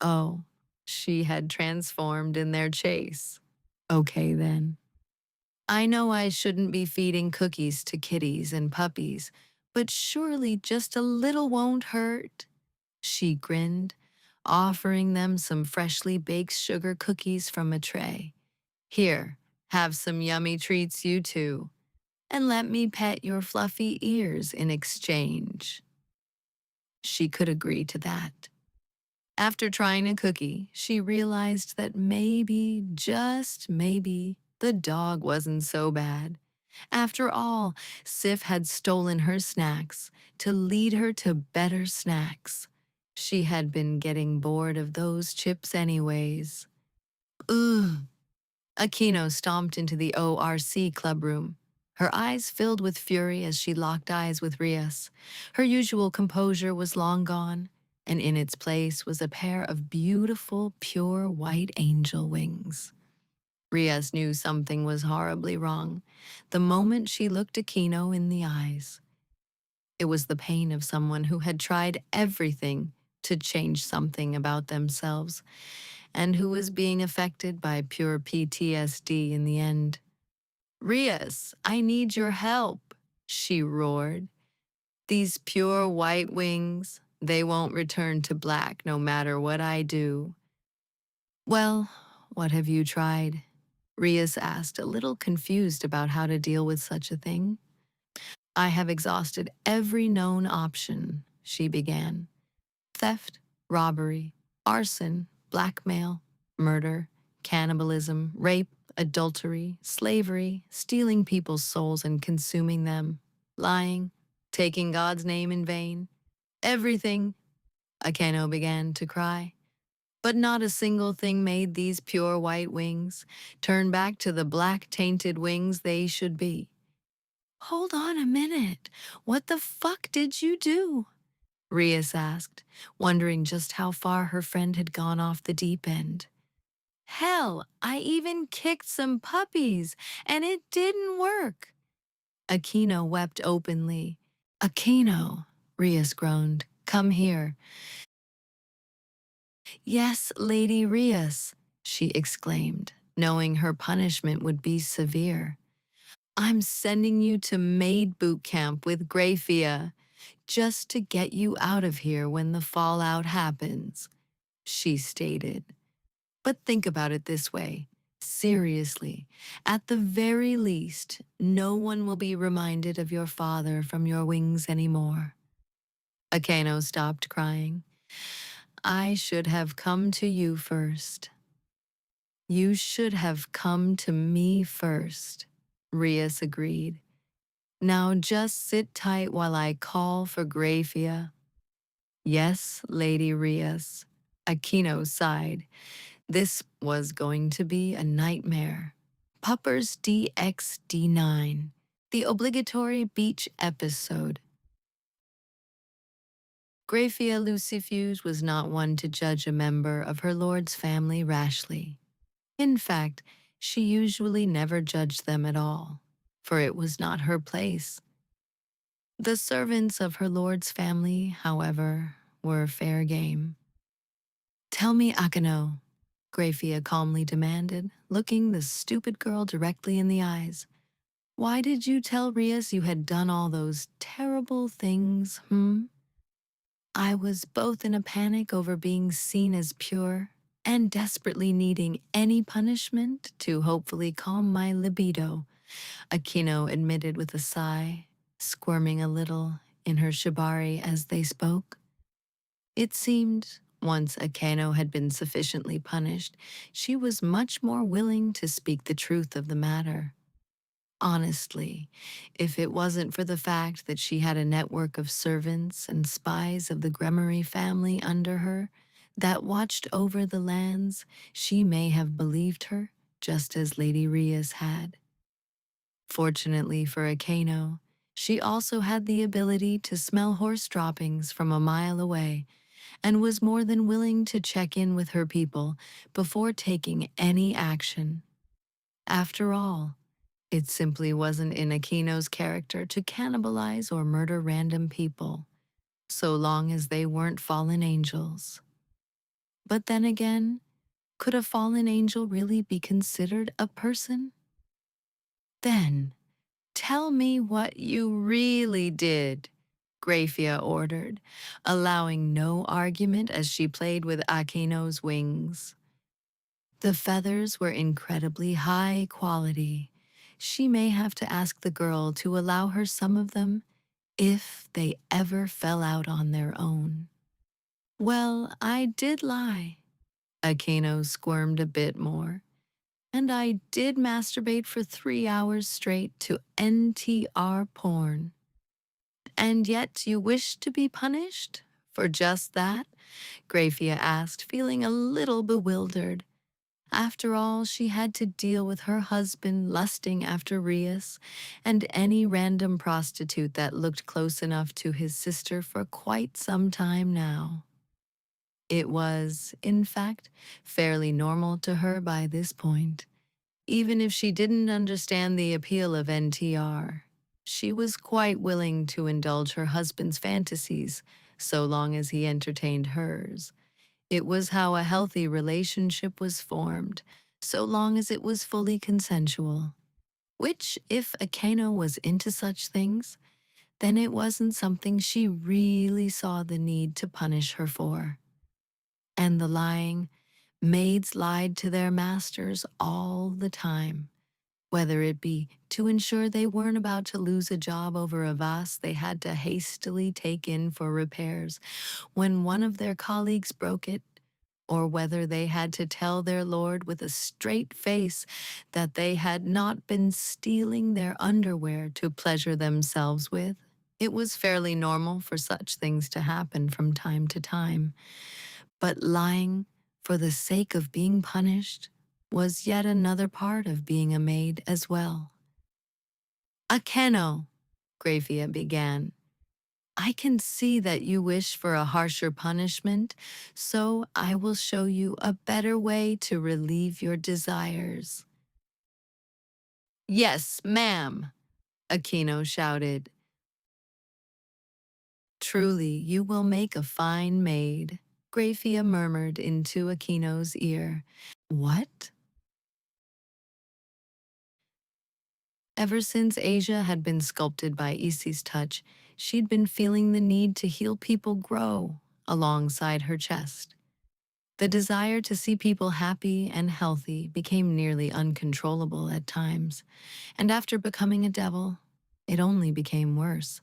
Oh, she had transformed in their chase. Okay then. I know I shouldn't be feeding cookies to kitties and puppies, but surely just a little won't hurt. She grinned, offering them some freshly baked sugar cookies from a tray. Here, have some yummy treats you too, and let me pet your fluffy ears in exchange. She could agree to that. After trying a cookie, she realized that maybe, just maybe, the dog wasn't so bad. After all, Sif had stolen her snacks to lead her to better snacks. She had been getting bored of those chips anyways. Ugh. Aquino stomped into the ORC clubroom, her eyes filled with fury as she locked eyes with Rias. Her usual composure was long gone, and in its place was a pair of beautiful, pure white angel wings. Rias knew something was horribly wrong the moment she looked Aquino in the eyes. It was the pain of someone who had tried everything to change something about themselves, and who was being affected by pure PTSD in the end. Rias, I need your help, she roared. These pure white wings, they won't return to black no matter what I do. Well, what have you tried? Rias asked, a little confused about how to deal with such a thing. I have exhausted every known option, she began. Theft, robbery, arson, blackmail, murder, cannibalism, rape, adultery, slavery, stealing people's souls and consuming them, lying, taking God's name in vain. Everything, Akeno began to cry. But not a single thing made these pure white wings turn back to the black tainted wings they should be. Hold on a minute. What the fuck did you do? Rias asked, wondering just how far her friend had gone off the deep end. Hell, I even kicked some puppies, and it didn't work. Aquino wept openly. Aquino, Rias groaned, come here. Yes, Lady Rias, she exclaimed, knowing her punishment would be severe. I'm sending you to maid boot camp with Grayfia, just to get you out of here when the fallout happens, she stated. But think about it this way. Seriously, at the very least, no one will be reminded of your father from your wings anymore. Akeno stopped crying. I should have come to you first. You should have come to me first, Rias agreed. Now just sit tight while I call for Graphia. Yes, Lady Rias. Aquino sighed. This was going to be a nightmare. Pupper's DxD9, the obligatory beach episode. Graphia Lucifuse was not one to judge a member of her lord's family rashly. In fact, she usually never judged them at all, for it was not her place. The servants of her lord's family, however, were fair game. Tell me, Akano, Graphia calmly demanded, looking the stupid girl directly in the eyes. Why did you tell Rias you had done all those terrible things, I was both in a panic over being seen as pure and desperately needing any punishment to hopefully calm my libido, Aquino admitted with a sigh, squirming a little in her shibari as they spoke. It seemed, once Akeno had been sufficiently punished, she was much more willing to speak the truth of the matter. Honestly, if it wasn't for the fact that she had a network of servants and spies of the Gremory family under her that watched over the lands, she may have believed her, just as Lady Rias had. Fortunately for Akeno, she also had the ability to smell horse droppings from a mile away and was more than willing to check in with her people before taking any action. After all, it simply wasn't in Aquino's character to cannibalize or murder random people, so long as they weren't fallen angels. But then again, could a fallen angel really be considered a person? Then, tell me what you really did, Graphia ordered, allowing no argument as she played with Aquino's wings. The feathers were incredibly high quality. She may have to ask the girl to allow her some of them if they ever fell out on their own. Well, I did lie. Aquino squirmed a bit more. And I did masturbate for 3 hours straight to NTR porn. And yet you wish to be punished for just that? Graphia asked, feeling a little bewildered. After all, she had to deal with her husband lusting after Rias and any random prostitute that looked close enough to his sister for quite some time now. It was, in fact, fairly normal to her by this point. Even if she didn't understand the appeal of NTR, she was quite willing to indulge her husband's fantasies so long as he entertained hers. It was how a healthy relationship was formed, so long as it was fully consensual. Which, if Akeno was into such things, then it wasn't something she really saw the need to punish her for. And the lying, maids lied to their masters all the time, whether it be to ensure they weren't about to lose a job over a vase they had to hastily take in for repairs when one of their colleagues broke it, or whether they had to tell their lord with a straight face that they had not been stealing their underwear to pleasure themselves with. It was fairly normal for such things to happen from time to time, but lying for the sake of being punished was yet another part of being a maid as well. Akeno, Graphia began, I can see that you wish for a harsher punishment, so I will show you a better way to relieve your desires. Yes, ma'am, Aquino shouted. Truly, you will make a fine maid, Graphia murmured into Aquino's ear. What? Ever since Asia had been sculpted by Isi's touch, she'd been feeling the need to heal people grow alongside her chest. The desire to see people happy and healthy became nearly uncontrollable at times, and after becoming a devil, it only became worse.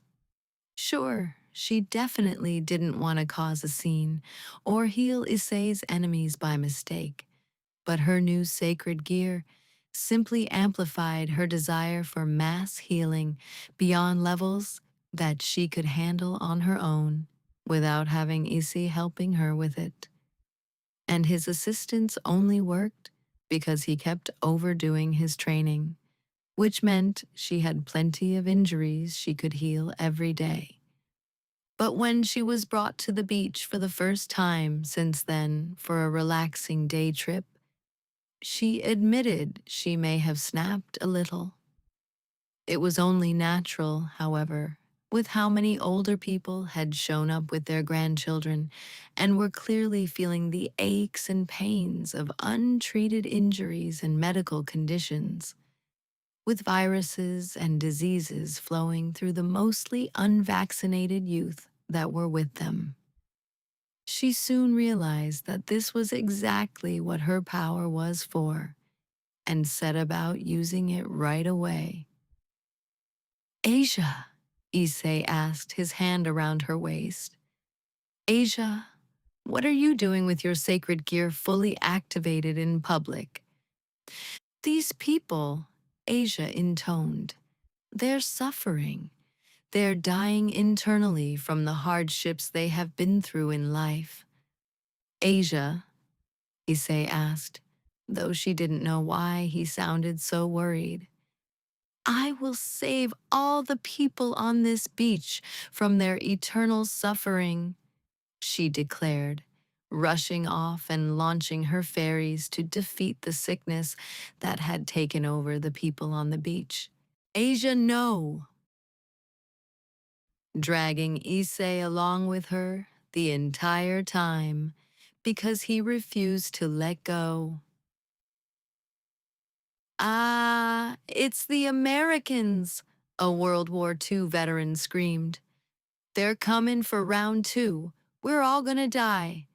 Sure, she definitely didn't want to cause a scene or heal Issei's enemies by mistake, but her new sacred gear simply amplified her desire for mass healing beyond levels that she could handle on her own without having Issei helping her with it. And his assistance only worked because he kept overdoing his training, which meant she had plenty of injuries she could heal every day. But when she was brought to the beach for the first time since then for a relaxing day trip, she admitted she may have snapped a little. It was only natural, however, with how many older people had shown up with their grandchildren and were clearly feeling the aches and pains of untreated injuries and medical conditions, with viruses and diseases flowing through the mostly unvaccinated youth that were with them. She soon realized that this was exactly what her power was for, and set about using it right away. Asia, Issei asked, his hand around her waist. Asia, what are you doing with your sacred gear fully activated in public? These people, Asia intoned, they're suffering. They're dying internally from the hardships they have been through in life. Asia, Issei asked, though she didn't know why he sounded so worried. I will save all the people on this beach from their eternal suffering, she declared, rushing off and launching her fairies to defeat the sickness that had taken over the people on the beach. Asia, no, dragging Issei along with her the entire time because he refused to let go. Ah, it's the Americans, a World War II veteran screamed. They're coming for round two. We're all gonna die.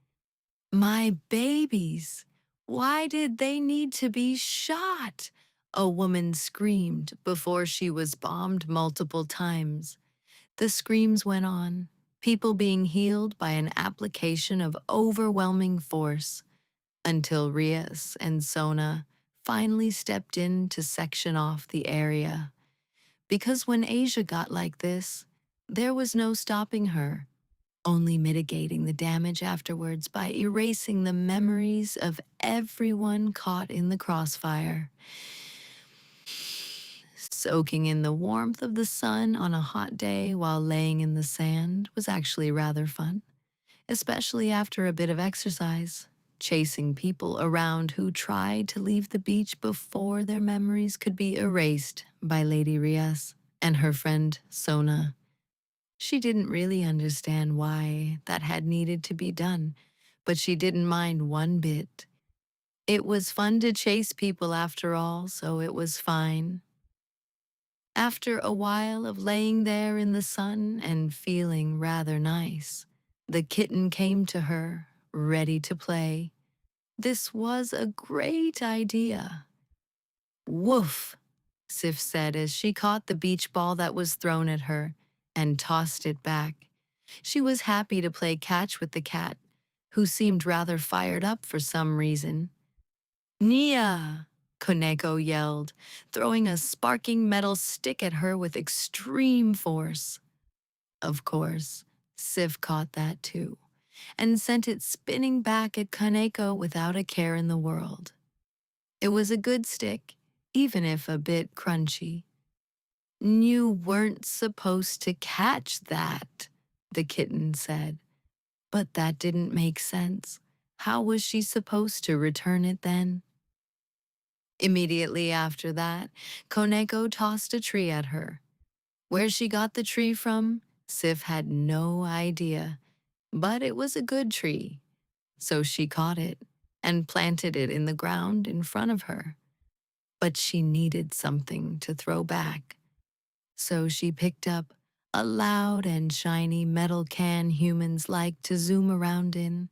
My babies, why did they need to be shot? A woman screamed before she was bombed multiple times. The screams went on, people being healed by an application of overwhelming force, until Rias and Sona finally stepped in to section off the area. Because when Asia got like this, there was no stopping her, only mitigating the damage afterwards by erasing the memories of everyone caught in the crossfire. Soaking in the warmth of the sun on a hot day while laying in the sand was actually rather fun, especially after a bit of exercise, chasing people around who tried to leave the beach before their memories could be erased by Lady Rias and her friend Sona. She didn't really understand why that had needed to be done, but she didn't mind one bit. It was fun to chase people after all, so it was fine. After a while of laying there in the sun and feeling rather nice, the kitten came to her, ready to play. This was a great idea. Woof, Sif said as she caught the beach ball that was thrown at her and tossed it back. She was happy to play catch with the cat, who seemed rather fired up for some reason. Nia! Koneko yelled, throwing a sparking metal stick at her with extreme force. Of course, Sif caught that too, and sent it spinning back at Kaneko without a care in the world. It was a good stick, even if a bit crunchy. You weren't supposed to catch that, the kitten said. But that didn't make sense. How was she supposed to return it then? Immediately after that, Koneko tossed a tree at her. Where she got the tree from, Sif had no idea, but it was a good tree. So she caught it and planted it in the ground in front of her. But she needed something to throw back. So she picked up a loud and shiny metal can humans like to zoom around in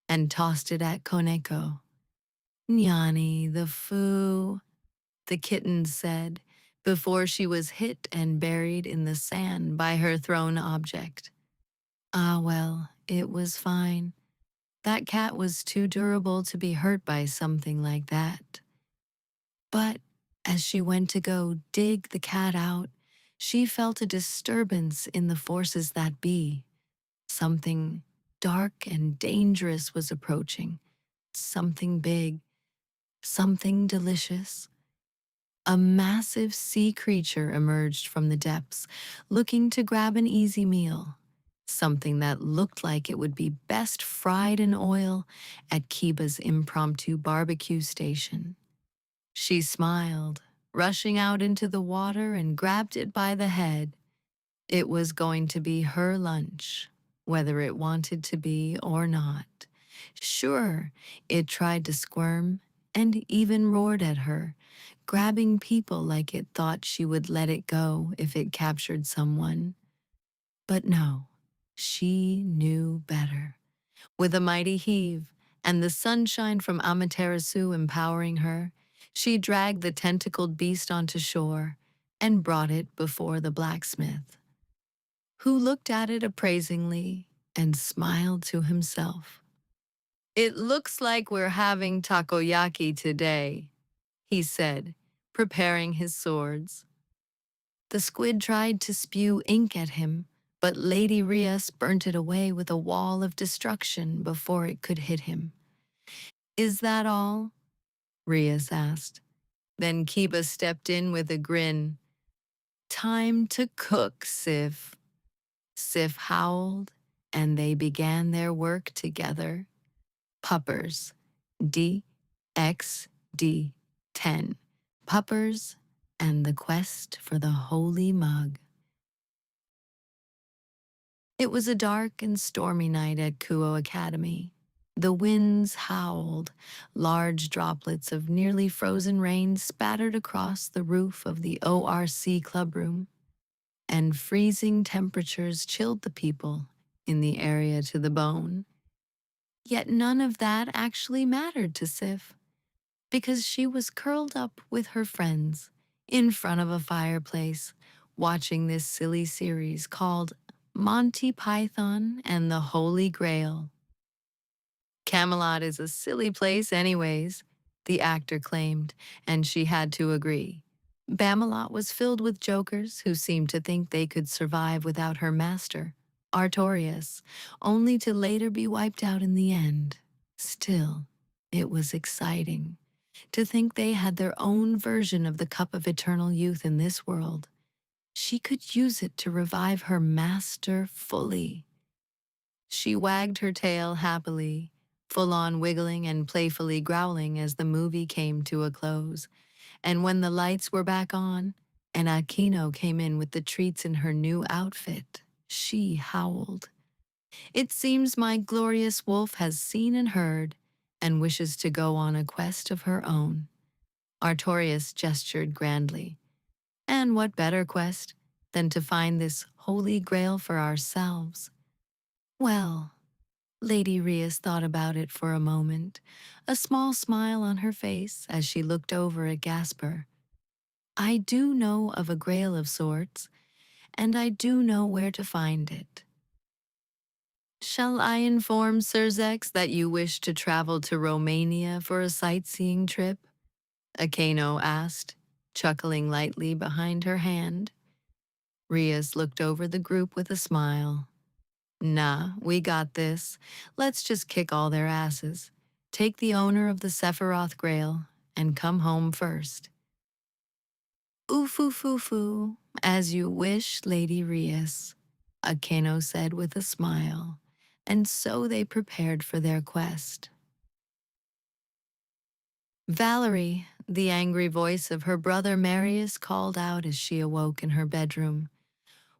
and tossed it at Koneko. Nyani the foo, the kitten said, before she was hit and buried in the sand by her thrown object. Ah, well, it was fine. That cat was too durable to be hurt by something like that. But as she went to go dig the cat out, she felt a disturbance in the forces that be. Something dark and dangerous was approaching. Something big, something delicious. A massive sea creature emerged from the depths, looking to grab an easy meal. Something that looked like it would be best fried in oil at Kiba's impromptu barbecue station. She smiled, rushing out into the water and grabbed it by the head. It was going to be her lunch, whether it wanted to be or not. Sure, it tried to squirm and even roared at her, grabbing people like it thought she would let it go if it captured someone. But no, she knew better. With a mighty heave and the sunshine from Amaterasu empowering her, she dragged the tentacled beast onto shore and brought it before the blacksmith, who looked at it appraisingly and smiled to himself. It looks like we're having takoyaki today, he said, preparing his swords. The squid tried to spew ink at him, but Lady Rias burnt it away with a wall of destruction before it could hit him. Is that all? Rias asked. Then Kiba stepped in with a grin. Time to cook, Sif. Sif howled, and they began their work together. Puppers. DxD 10. Puppers and the quest for the holy mug. It was a dark and stormy night at Kuo Academy. The winds howled, large droplets of nearly frozen rain spattered across the roof of the ORC clubroom, and freezing temperatures chilled the people in the area to the bone. Yet none of that actually mattered to Sif, because she was curled up with her friends in front of a fireplace, watching this silly series called Monty Python and the Holy Grail. Camelot is a silly place anyways, the actor claimed, and she had to agree. Bamelot was filled with jokers who seemed to think they could survive without her master, Artorias, only to later be wiped out in the end. Still, it was exciting to think they had their own version of the cup of eternal youth in this world. She could use it to revive her master fully. She wagged her tail happily, full-on wiggling and playfully growling as the movie came to a close. And when the lights were back on, and Akino came in with the treats in her new outfit, she howled. It seems my glorious wolf has seen and heard, and wishes to go on a quest of her own. Artorias gestured grandly. And what better quest than to find this holy grail for ourselves? Well, Lady Rias thought about it for a moment, a small smile on her face as she looked over at Gasper. I do know of a grail of sorts, and I do know where to find it. Shall I inform Sirzex that you wish to travel to Romania for a sightseeing trip? Akeno asked, chuckling lightly behind her hand. Rias looked over the group with a smile. Nah, we got this. Let's just kick all their asses. Take the owner of the Sephiroth Grail and come home first. Oof, as you wish, Lady Rias, Akeno said with a smile, and so they prepared for their quest. Valerie, the angry voice of her brother Marius called out as she awoke in her bedroom.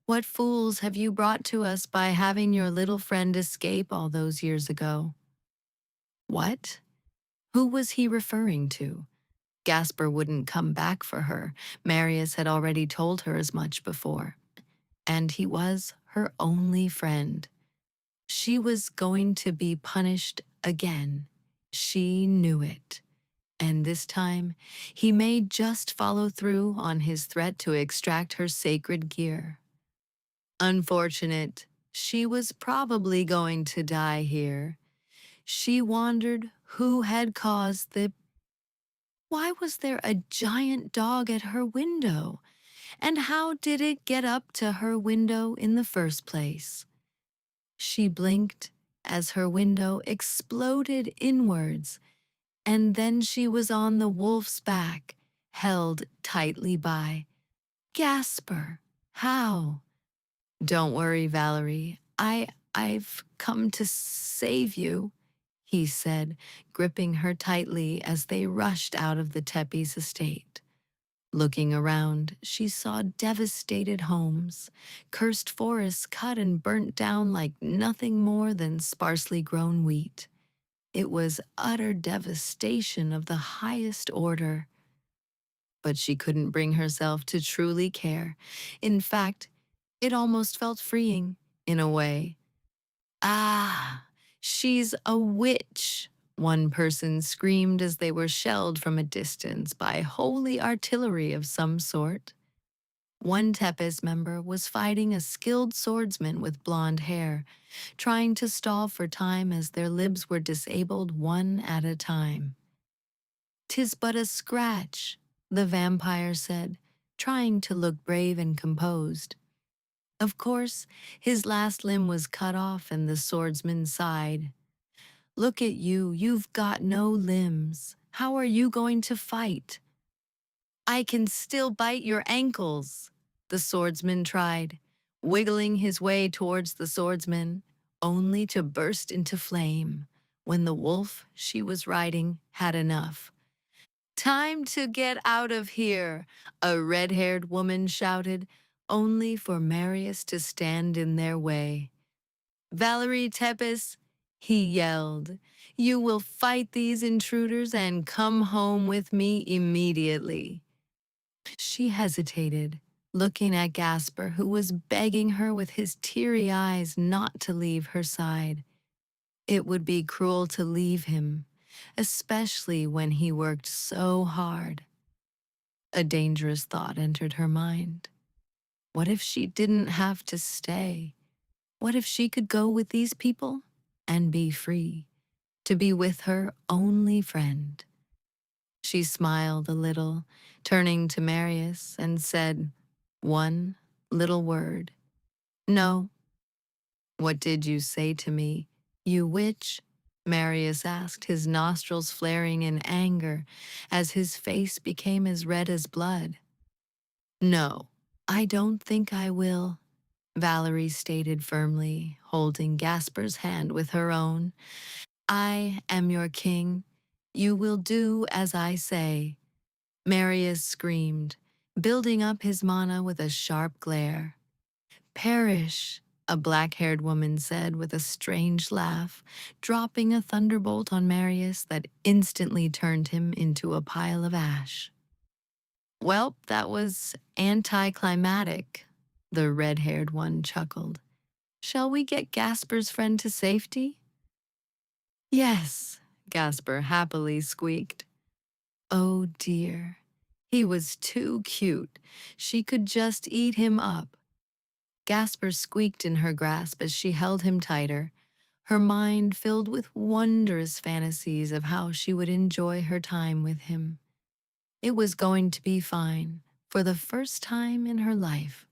What fools have you brought to us by having your little friend escape all those years ago? What? Who was he referring to? Gasper wouldn't come back for her. Marius had already told her as much before. And he was her only friend. She was going to be punished again. She knew it. And this time, he may just follow through on his threat to extract her sacred gear. Unfortunate, She was probably going to die here. She wondered who had caused the... Why was there a giant dog at her window? And how did it get up to her window in the first place? She blinked as her window exploded inwards, and then she was on the wolf's back, held tightly by Gasper. How? Don't worry, Valerie. I've come to save you, he said, gripping her tightly as they rushed out of the Tepe's estate. Looking around, she saw devastated homes, cursed forests cut and burnt down like nothing more than sparsely grown wheat. It was utter devastation of the highest order. But she couldn't bring herself to truly care. In fact, it almost felt freeing, in a way. Ah, she's a witch, one person screamed as they were shelled from a distance by holy artillery of some sort. One Tepes member was fighting a skilled swordsman with blonde hair, trying to stall for time as their libs were disabled one at a time. "'Tis but a scratch," the vampire said, trying to look brave and composed. Of course, his last limb was cut off and the swordsman sighed. "Look at you, you've got no limbs. How are you going to fight?" "I can still bite your ankles," the swordsman tried, wiggling his way towards the swordsman, only to burst into flame when the wolf she was riding had enough. "Time to get out of here," a red-haired woman shouted, only for Marius to stand in their way. "Valerie Tepes," he yelled, "you will fight these intruders and come home with me immediately." She hesitated, looking at Gasper, who was begging her with his teary eyes not to leave her side. It would be cruel to leave him, especially when he worked so hard. A dangerous thought entered her mind. What if she didn't have to stay? What if she could go with these people and be free, to be with her only friend? She smiled a little, turning to Marius, and said one little word. "No." "What did you say to me, you witch?" Marius asked, his nostrils flaring in anger as his face became as red as blood. "No, I don't think I will," Valerie stated firmly, holding Gasper's hand with her own. "I am your king. You will do as I say." Marius screamed, building up his mana with a sharp glare. "Perish," a black-haired woman said with a strange laugh, dropping a thunderbolt on Marius that instantly turned him into a pile of ash. "Well, that was anticlimactic," the red-haired one chuckled. "Shall we get Gasper's friend to safety?" "Yes," Gasper happily squeaked. Oh dear, he was too cute. She could just eat him up. Gasper squeaked in her grasp as she held him tighter, her mind filled with wondrous fantasies of how she would enjoy her time with him. It was going to be fine, for the first time in her life.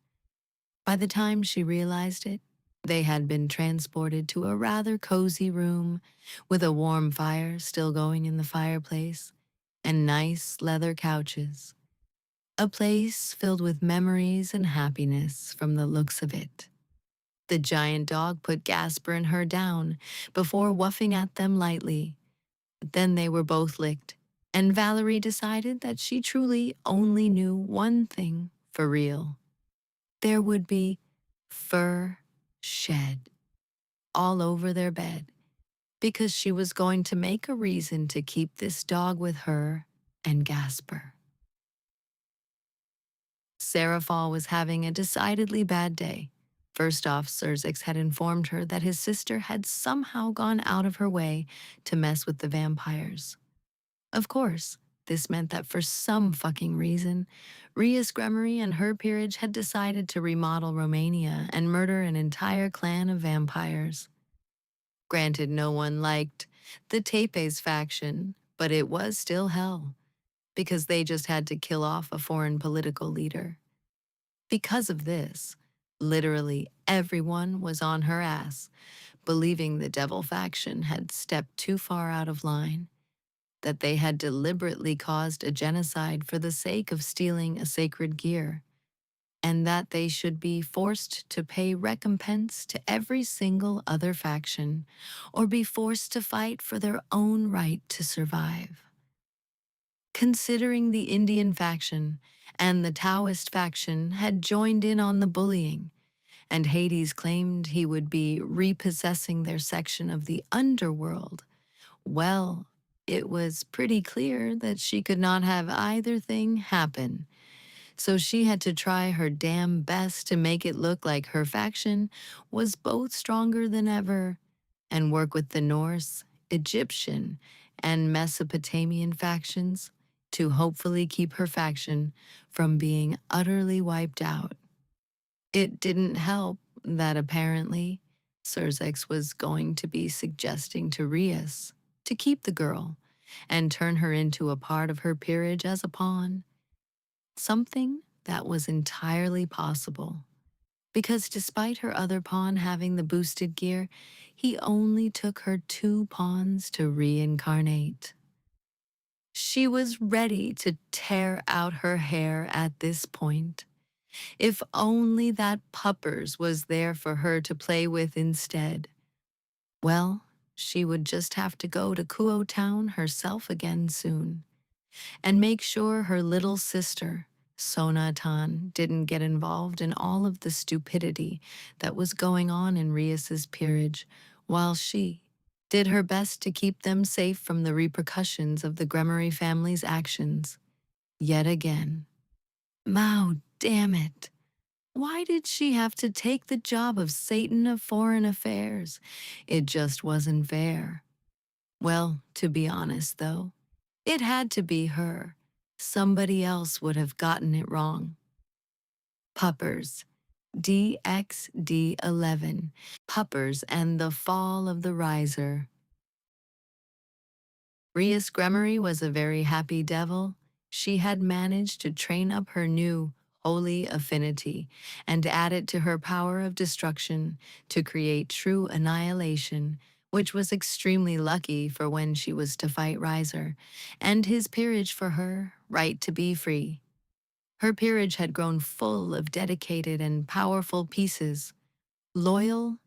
By the time she realized it, they had been transported to a rather cozy room with a warm fire still going in the fireplace and nice leather couches. A place filled with memories and happiness from the looks of it. The giant dog put Gasper and her down before wuffing at them lightly. Then they were both licked, and Valerie decided that she truly only knew one thing for real. There would be fur shed all over their bed, because she was going to make a reason to keep this dog with her and Gasper. Serafal was having a decidedly bad day. First off, Surzix had informed her that his sister had somehow gone out of her way to mess with the vampires. Of course, This meant that for some fucking reason, Rias Gremory and her peerage had decided to remodel Romania and murder an entire clan of vampires. Granted, no one liked the Tepes faction, but it was still hell, because they just had to kill off a foreign political leader. Because of this, literally everyone was on her ass, believing the devil faction had stepped too far out of line, that they had deliberately caused a genocide for the sake of stealing a sacred gear, and that they should be forced to pay recompense to every single other faction, or be forced to fight for their own right to survive. Considering the Indian faction and the Taoist faction had joined in on the bullying, and Hades claimed he would be repossessing their section of the underworld, well, it was pretty clear that she could not have either thing happen. So she had to try her damn best to make it look like her faction was both stronger than ever, and work with the Norse, Egyptian, and Mesopotamian factions to hopefully keep her faction from being utterly wiped out. It didn't help that apparently Surzex was going to be suggesting to Rias to keep the girl and turn her into a part of her peerage as a pawn, something that was entirely possible. Because despite her other pawn having the boosted gear, he only took her 2 pawns to reincarnate. She was ready to tear out her hair at this point. If only that Puppers was there for her to play with instead. Well, she would just have to go to Kuo Town herself again soon, and make sure her little sister, Sonatan, didn't get involved in all of the stupidity that was going on in Rias's peerage, while she did her best to keep them safe from the repercussions of the Gremory family's actions. Yet again. Mao, damn it. Why did she have to take the job of Satan of Foreign Affairs? It just wasn't fair. Well, to be honest, though, it had to be her. Somebody else would have gotten it wrong. Puppers. DxD 11. Puppers and the Fall of the Riser. Rias Gremory was a very happy devil. She had managed to train up her new holy affinity and add it to her power of destruction to create true annihilation, which was extremely lucky for when she was to fight Riser, and his peerage for her right to be free. Her peerage had grown full of dedicated and powerful pieces, loyal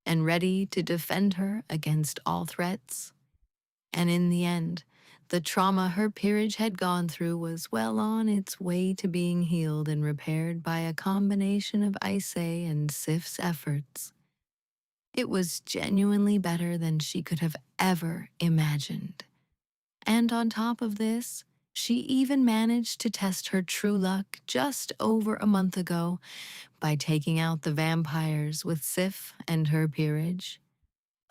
and ready to defend her against all threats. And in the end, the trauma her peerage had gone through was well on its way to being healed and repaired by a combination of Ice and Sif's efforts. It was genuinely better than she could have ever imagined. And on top of this, she even managed to test her true luck just over a month ago by taking out the vampires with Sif and her peerage.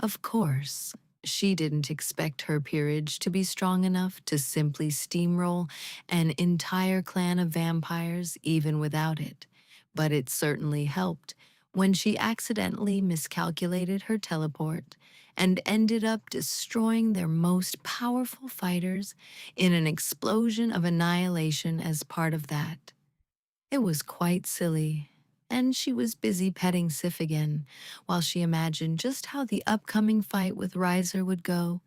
Of course, she didn't expect her peerage to be strong enough to simply steamroll an entire clan of vampires even without it, but it certainly helped when she accidentally miscalculated her teleport and ended up destroying their most powerful fighters in an explosion of annihilation as part of that. It was quite silly, and she was busy petting Sif again while she imagined just how the upcoming fight with Riser would go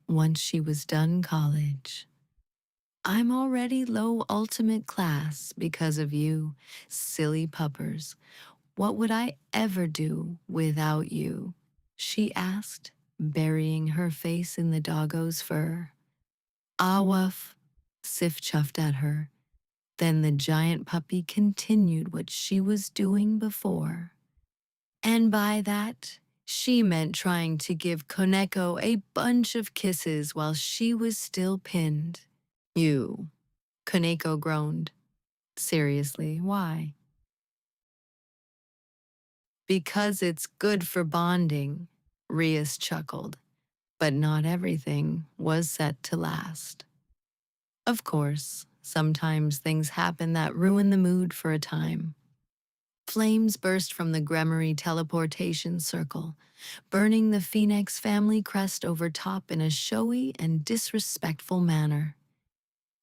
once she was done college. I'm already low ultimate class because of you, silly puppers. What would I ever do without you? She asked, burying her face in the doggo's fur. Ah, wuff, Sif chuffed at her. Then the giant puppy continued what she was doing before. And by that, she meant trying to give Koneko a bunch of kisses while she was still pinned. You, Koneko groaned. Seriously, why? Because it's good for bonding, Rias chuckled. But not everything was set to last. Of course, sometimes things happen that ruin the mood for a time. Flames burst from the Gremory teleportation circle, burning the Phoenix family crest over top in a showy and disrespectful manner.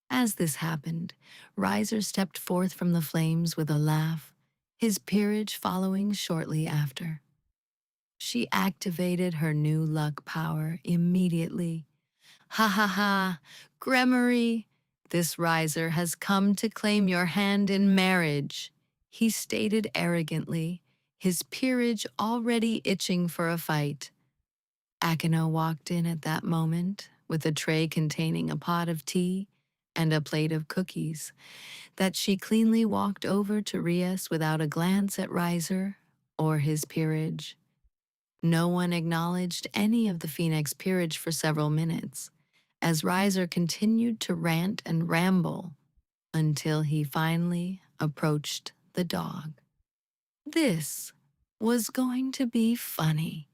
As this happened, Riser stepped forth from the flames with a laugh, his peerage following shortly after. She activated her new luck power immediately. Ha ha ha, Gremory, this riser has come to claim your hand in marriage, he stated arrogantly, his peerage already itching for a fight. Akino walked in at that moment with a tray containing a pot of tea and a plate of cookies that she cleanly walked over to Rias without a glance at Riser or his peerage. No one acknowledged any of the Phoenix peerage for several minutes, as Riser continued to rant and ramble until he finally approached the dog. This was going to be funny.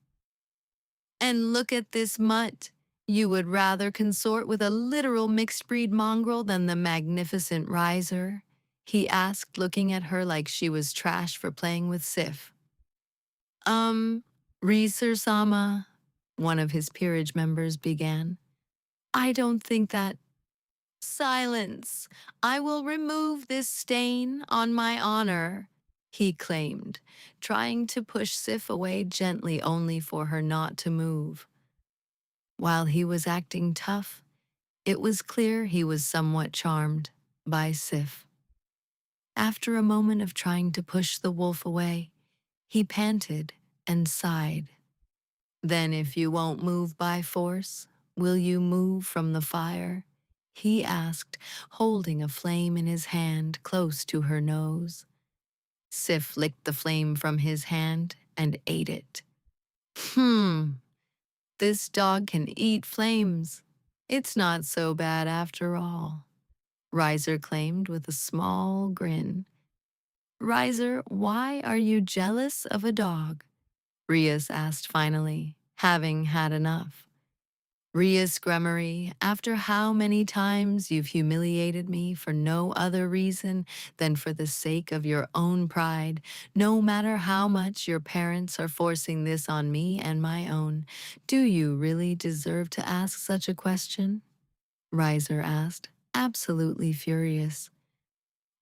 And look at this mutt. You would rather consort with a literal mixed-breed mongrel than the magnificent Riser? He asked, looking at her like she was trash for playing with Sif. Riser-sama, one of his peerage members began. I don't think that. Silence! I will remove this stain on my honor, he claimed, trying to push Sif away gently only for her not to move. While he was acting tough, it was clear he was somewhat charmed by Sif. After a moment of trying to push the wolf away, he panted and sighed. Then if you won't move by force, will you move from the fire? He asked, holding a flame in his hand close to her nose. Sif licked the flame from his hand and ate it. This dog can eat flames. It's not so bad after all, Riser claimed with a small grin. Riser, why are you jealous of a dog? Rias asked finally, having had enough. Rias Gremory, after how many times you've humiliated me for no other reason than for the sake of your own pride, no matter how much your parents are forcing this on me and my own, do you really deserve to ask such a question? Riser asked, absolutely furious.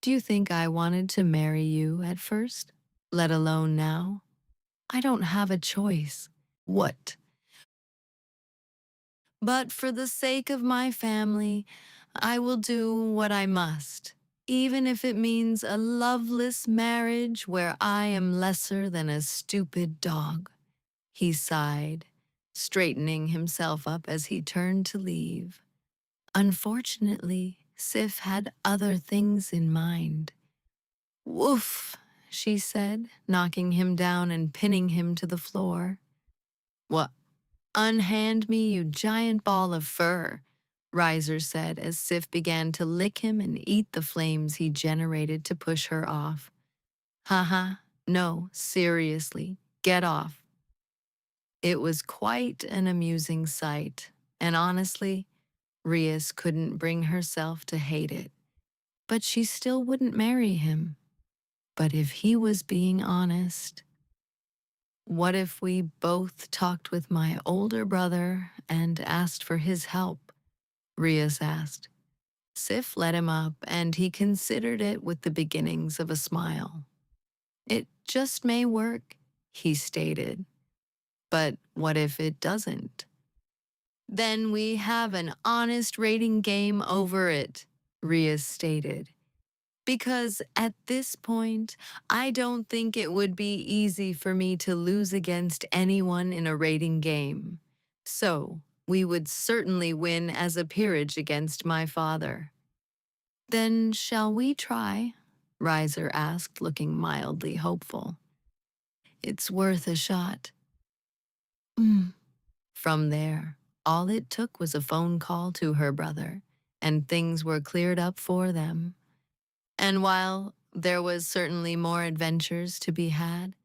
Do you think I wanted to marry you at first, let alone now? I don't have a choice. What? But for the sake of my family, I will do what I must, even if it means a loveless marriage where I am lesser than a stupid dog. He sighed, straightening himself up as he turned to leave. Unfortunately, Sif had other things in mind. Woof, she said, knocking him down and pinning him to the floor. What? Unhand me, you giant ball of fur, Riser said as Sif began to lick him and eat the flames he generated to push her off. Haha, no, seriously, get off. It was quite an amusing sight, and honestly, Rias couldn't bring herself to hate it. But she still wouldn't marry him. But if he was being honest, what if we both talked with my older brother and asked for his help? Rias asked. Sif let him up, and he considered it with the beginnings of a smile. It just may work, he stated. But what if it doesn't? Then we have an honest rating game over it, Rias stated. Because at this point, I don't think it would be easy for me to lose against anyone in a rating game. So, we would certainly win as a peerage against my father. Then shall we try? Riser asked, looking mildly hopeful. It's worth a shot. From there, all it took was a phone call to her brother, and things were cleared up for them. And while there was certainly more adventures to be had,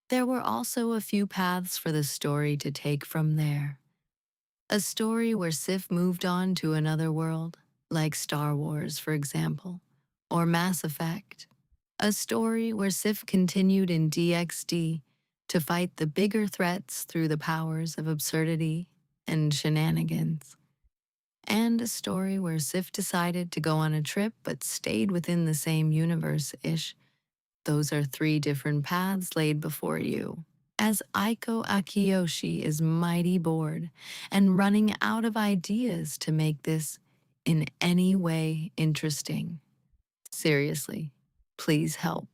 there were also a few paths for the story to take from there. A story where Sif moved on to another world, like Star Wars, for example, or Mass Effect, a story where Sif continued in DxD to fight the bigger threats through the powers of absurdity and shenanigans, and a story where Sif decided to go on a trip but stayed within the same universe-ish. Those are three different paths laid before you. As Aiko Akiyoshi is mighty bored and running out of ideas to make this in any way interesting. Seriously, please help.